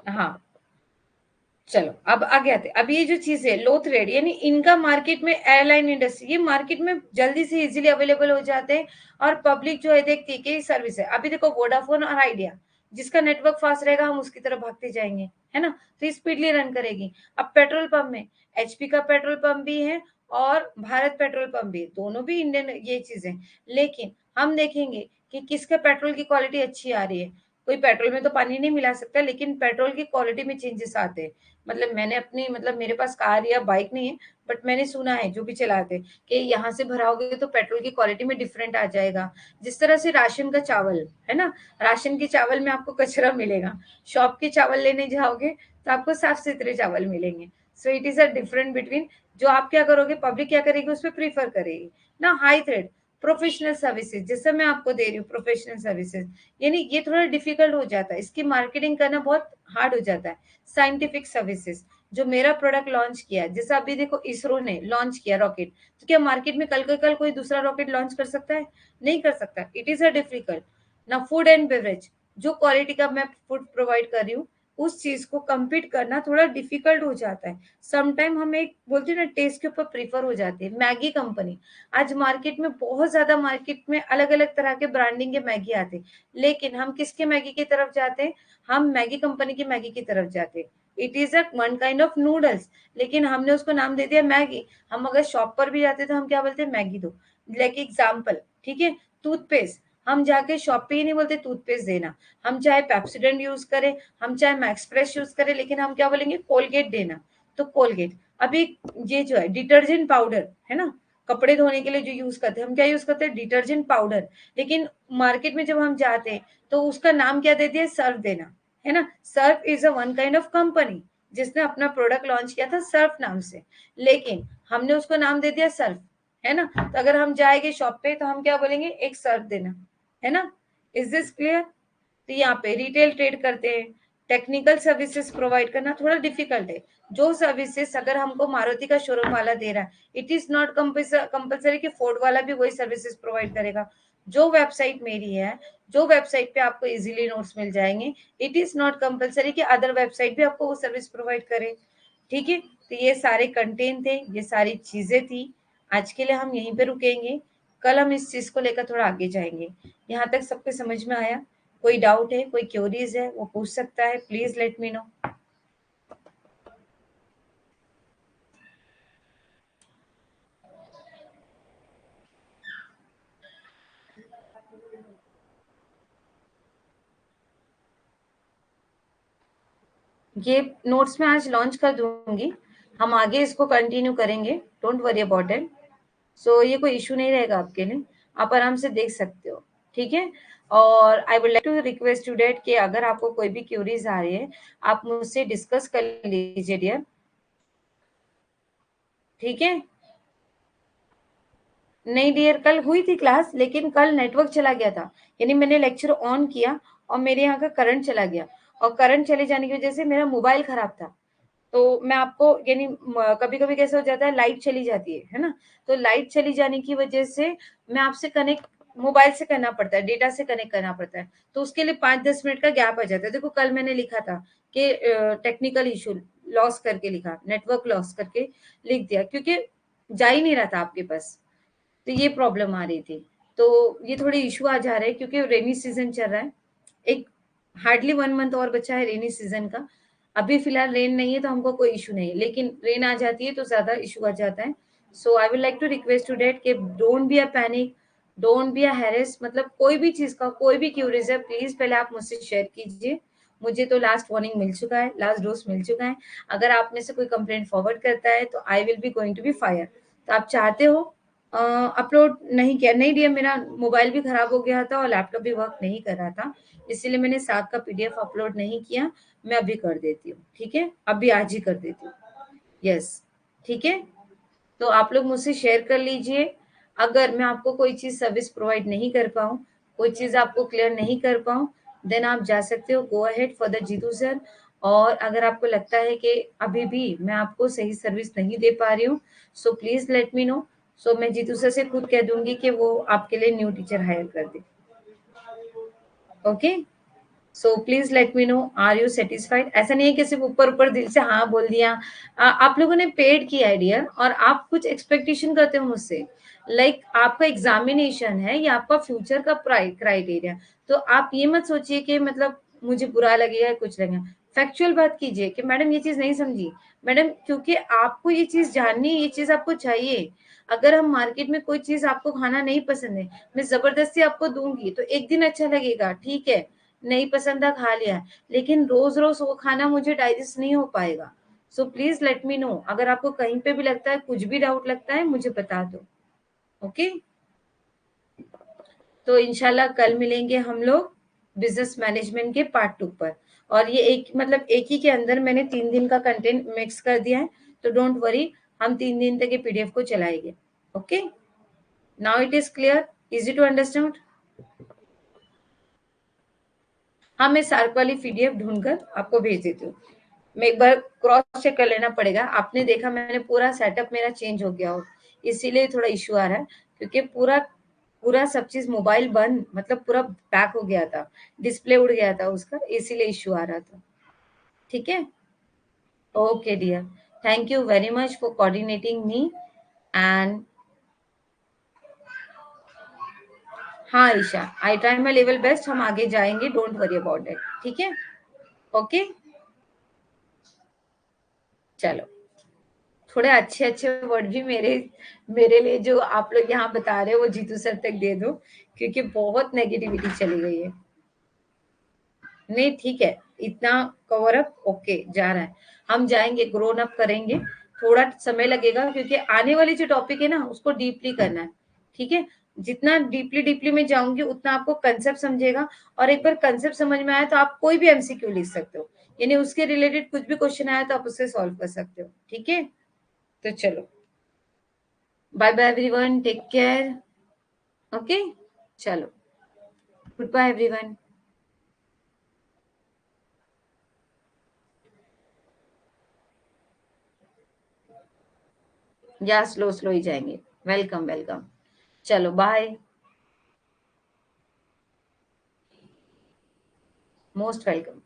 हाँ, चलो अब आगे आते। अब ये जो चीज है लो थ्रेड, यानी इनका मार्केट में एयरलाइन इंडस्ट्री, ये मार्केट में जल्दी से इजीली अवेलेबल हो जाते हैं और पब्लिक जो है देखती है कि सर्विस है। अभी देखो वोडाफोन और आइडिया, जिसका नेटवर्क फास्ट रहेगा हम उसकी तरफ भागते जाएंगे, है ना, तो स्पीडली रन करेगी। अब पेट्रोल पंप में एचपी का पेट्रोल पंप भी है और भारत पेट्रोल पंप भी है, दोनों भी इंडियन ये चीजें, लेकिन हम देखेंगे कि किसका पेट्रोल की क्वालिटी अच्छी आ रही है। कोई पेट्रोल में तो पानी नहीं मिला सकता, लेकिन पेट्रोल की क्वालिटी में चेंजेस आते हैं। मतलब मैंने अपनी, मतलब मेरे पास कार या बाइक नहीं है, बट मैंने सुना है जो भी चलाते कि यहाँ से भराओगे तो पेट्रोल की क्वालिटी में डिफरेंट आ जाएगा। जिस तरह से राशन का चावल है ना, राशन के चावल में आपको कचरा मिलेगा, शॉप के चावल लेने जाओगे तो आपको साफ सुथरे चावल मिलेंगे। सो it is a different between, जो आप क्या करोगे, पब्लिक क्या करेगी उस पर प्रीफर करेगी ना। हाई थ्रेड प्रोफेशनल सर्विसेज, जैसे मैं आपको दे रही हूँ प्रोफेशनल सर्विसेज, यानी ये थोड़ा डिफिकल्ट हो जाता है, इसकी मार्केटिंग करना बहुत हार्ड हो जाता है। साइंटिफिक सर्विसेज, जो मेरा प्रोडक्ट लॉन्च किया, जैसे अभी देखो इसरो ने लॉन्च किया रॉकेट, तो क्या मार्केट में कल का कल कोई दूसरा रॉकेट लॉन्च कर सकता है? नहीं कर सकता। इट इज अ डिफिकल्ट ना। फूड एंड बेवरेज, जो क्वालिटी का मैं फूड प्रोवाइड कर रही हूँ, उस चीज को compete करना थोड़ा डिफिकल्ट हो जाता है। समटाइम हम एक बोलते हैं ना, टेस्ट के ऊपर प्रीफर हो जाते हैं। मैगी कंपनी, आज मार्केट में बहुत ज्यादा, मार्केट में अलग अलग तरह के ब्रांडिंग के मैगी आते हैं, लेकिन हम किसके मैगी की तरफ जाते हैं? हम मैगी कंपनी की मैगी की तरफ जाते हैं। It is a one kind of noodles, लेकिन हमने उसको नाम दे दिया मैगी। हम अगर शॉप पर भी जाते तो हम क्या बोलते हैं? मैगी दो। लाइक एग्जाम्पल, ठीक है, टूथपेस्ट, हम जाके शॉप पे ही नहीं बोलते टूथपेस्ट देना, हम चाहे पेप्सोडेंट यूज करें, हम चाहे मैक्स फ्रेश यूज करें, लेकिन हम क्या बोलेंगे? कोलगेट देना, तो कोलगेट। अभी ये जो है डिटर्जेंट पाउडर है ना, कपड़े धोने के लिए जो यूज करते हैं, हम क्या यूज करते हैं? Detergent powder. लेकिन मार्केट में जब हम जाते हैं तो उसका नाम क्या दे दिया? सर्फ देना, है ना। Surf is a one kind of company जिसने अपना प्रोडक्ट लॉन्च किया था सर्फ नाम से, लेकिन हमने उसको नाम दे दिया सर्फ, है ना। तो अगर हम जाएंगे शॉप पे तो हम क्या बोलेंगे? एक सर्फ देना, है ना। Is this clear? तो यहाँ पे रिटेल ट्रेड करते हैं, टेक्निकल सर्विसेज प्रोवाइड करना थोड़ा डिफिकल्ट है। जो सर्विसेज अगर हमको मारुति का शोरूम वाला दे रहा है, इट इज नॉट कंपल्सरी कि फोर्ड वाला भी वही सर्विसेज प्रोवाइड करेगा। जो वेबसाइट मेरी है, जो वेबसाइट पे आपको इजीली नोट्स मिल जाएंगे, इट इज नॉट कंपल्सरी कि अदर वेबसाइट भी आपको वो सर्विस प्रोवाइड करे। ठीक है, तो ये सारे कंटेंट थे, ये सारी चीजें थी। आज के लिए हम यहीं पे रुकेंगे, कल हम इस चीज को लेकर थोड़ा आगे जाएंगे। यहाँ तक सबको समझ में आया? कोई डाउट है, कोई क्वेरीज है, वो पूछ सकता है, प्लीज लेट मी नो। ये नोट्स में आज लॉन्च कर दूंगी, हम आगे इसको कंटिन्यू करेंगे, डोंट वरी अबाउट इट। सो ये कोई इशू नहीं रहेगा आपके लिए, आप आराम से देख सकते हो, ठीक है। और I would like to request you that कि अगर आपको कोई भी क्यूरीज आ रही है, आप मुझसे डिस्कस कर लीजिए डियर, ठीक है। नहीं डियर, कल हुई थी क्लास, लेकिन कल नेटवर्क चला गया था, यानी मैंने लेक्चर ऑन किया और मेरे यहाँ का करंट चला गया, और करंट चले जाने की वजह से मेरा मोबाइल खराब था। तो मैं आपको, यानी कभी कभी कैसे हो जाता है, लाइट चली जाती है ना, तो लाइट चली जाने की वजह से मैं आपसे कनेक्ट मोबाइल से करना पड़ता है, डेटा से कनेक्ट करना पड़ता है, तो उसके लिए 5-10 मिनट का गैप आ जाता है। देखो कल मैंने लिखा था कि टेक्निकल इशू लॉस करके लिखा, नेटवर्क लॉस करके लिख दिया, क्योंकि जा ही नहीं रहा था आपके पास, तो ये प्रॉब्लम आ रही थी। तो ये थोड़े इशू आ जा रहे हैं क्योंकि रेनी सीजन चल रहा है, एक हार्डली 1 मंथ और बचा है रेनी सीजन का। अभी फिलहाल रेन नहीं है तो हमको कोई इशू नहीं है, लेकिन रेन आ जाती है तो ज्यादा इशू आ जाता है। So I would like to request today कि don't be a panic, don't be a harass, मतलब कोई भी चीज का कोई भी क्यूरीज है, प्लीज पहले आप मुझसे शेयर कीजिए। मुझे तो लास्ट वार्निंग मिल चुका है, लास्ट डोज मिल चुका है। अगर आप में से कोई कंप्लेंट फॉरवर्ड करता है तो I will be going to be fire. तो आप चाहते हो अपलोड नहीं किया? नहीं दिया, मेरा मोबाइल भी खराब हो गया था और लैपटॉप भी वर्क नहीं कर रहा था, इसीलिए मैंने 7 का पीडीएफ अपलोड नहीं किया। मैं अभी कर देती हूँ, ठीक है, अभी आज ही कर देती हूँ। यस, ठीक है। तो आप लोग मुझसे शेयर कर लीजिए, अगर मैं आपको कोई चीज सर्विस प्रोवाइड नहीं कर पाऊँ, कोई चीज आपको क्लियर नहीं कर पाऊँ, देन आप जा सकते हो go ahead for the Jitu sir. और अगर आपको लगता है कि अभी भी मैं आपको सही सर्विस नहीं दे पा रही हूँ, so please let me know. So मैं जीतू सर से खुद कह दूंगी कि वो आपके लिए न्यू टीचर हायर कर दे। Okay, so please let me know, are you satisfied? ऐसा नहीं है कि सिर्फ ऊपर ऊपर दिल से हाँ बोल दिया। आप लोगों ने पेड किया है डियर, और आप कुछ एक्सपेक्टेशन करते हो मुझसे। लाइक आपका एग्जामिनेशन है, या आपका फ्यूचर का क्राइटेरिया। तो आप ये मत सोचिए कि मतलब मुझे बुरा लगेगा या कुछ लगेगा। फैक्चुअल बात कीजिए कि मैडम ये चीज नहीं समझी। मैडम क्योंकि आपको ये चीज जाननी है, ये चीज आपको चाहिए। अगर हम मार्केट में कोई चीज आपको खाना नहीं पसंद है, मैं जबरदस्ती आपको दूंगी तो एक दिन अच्छा लगेगा, ठीक है, नहीं पसंद था खा लिया, लेकिन रोज रोज वो खाना मुझे डाइजेस्ट नहीं हो पाएगा। सो प्लीज लेट मी नो, अगर आपको कहीं पे भी लगता है, कुछ भी डाउट लगता है, मुझे बता दो। ओके, तो इंशाल्लाह कल मिलेंगे हम लोग बिजनेस मैनेजमेंट के पार्ट 2 पर। और ये एक मतलब एक ही के अंदर मैंने 3 दिन का कंटेंट मिक्स कर दिया है, तो डोंट वरी, हम 3 दिन तक ये पीडीएफ को चलाएंगे। Okay, now it is clear, easy to understand. हाँ, मैं सार्क वाली पीडीएफ ढूंढकर आपको भेज देती हूँ। मैं एक बार क्रॉस चेक कर लेना पड़ेगा। आपने देखा मैंने पूरा सेटअप मेरा चेंज हो गया हो, इसीलिए थोड़ा इश्यू आ रहा है, क्योंकि पूरा पूरा सब चीज मोबाइल बंद, मतलब पूरा पैक हो गया था, डिस्प्ले उड़ गया था उसका, इसीलिए इश्यू आ रहा था। ठीक है, okay dear, thank you very much for coordinating me. And हाँ Isha, I try my level best, हम आगे जाएंगे, डोंट वरी अबाउट इट। ठीक है, ओके, चलो, थोड़े अच्छे अच्छे वर्ड भी मेरे लिए जो आप लोग यहाँ बता रहे हो वो जीतू सर तक दे दो, क्योंकि बहुत नेगेटिविटी चली गई है। नहीं ठीक है, इतना कवर अप ओके जा रहा है, हम जाएंगे, ग्रोन अप करेंगे। थोड़ा समय लगेगा, क्योंकि आने वाली जो टॉपिक है ना उसको डीपली करना है। ठीक है, जितना डीपली डीपली में जाऊंगी उतना आपको कंसेप्ट समझेगा, और एक बार कंसेप्ट समझ में आया तो आप कोई भी एमसीक्यू लिख सकते हो, यानी उसके रिलेटेड कुछ भी क्वेश्चन आया तो आप उससे सॉल्व कर सकते हो। ठीक है, तो चलो, bye bye everyone, take care. Okay, चलो, गुड बाय एवरीवन। या स्लो स्लो ही जाएंगे, वेलकम वेलकम, चलो bye, most welcome,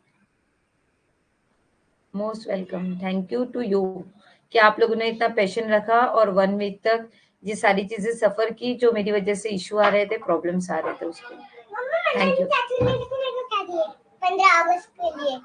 most welcome, thank you to you कि आप लोगों ने इतना पेशेंट रखा और 1 वीक तक ये सारी चीजें सफर की, जो मेरी वजह से इशू आ रहे थे, प्रॉब्लम्स आ रहे थे उसके। Thank you. 15 अगस्त के लिए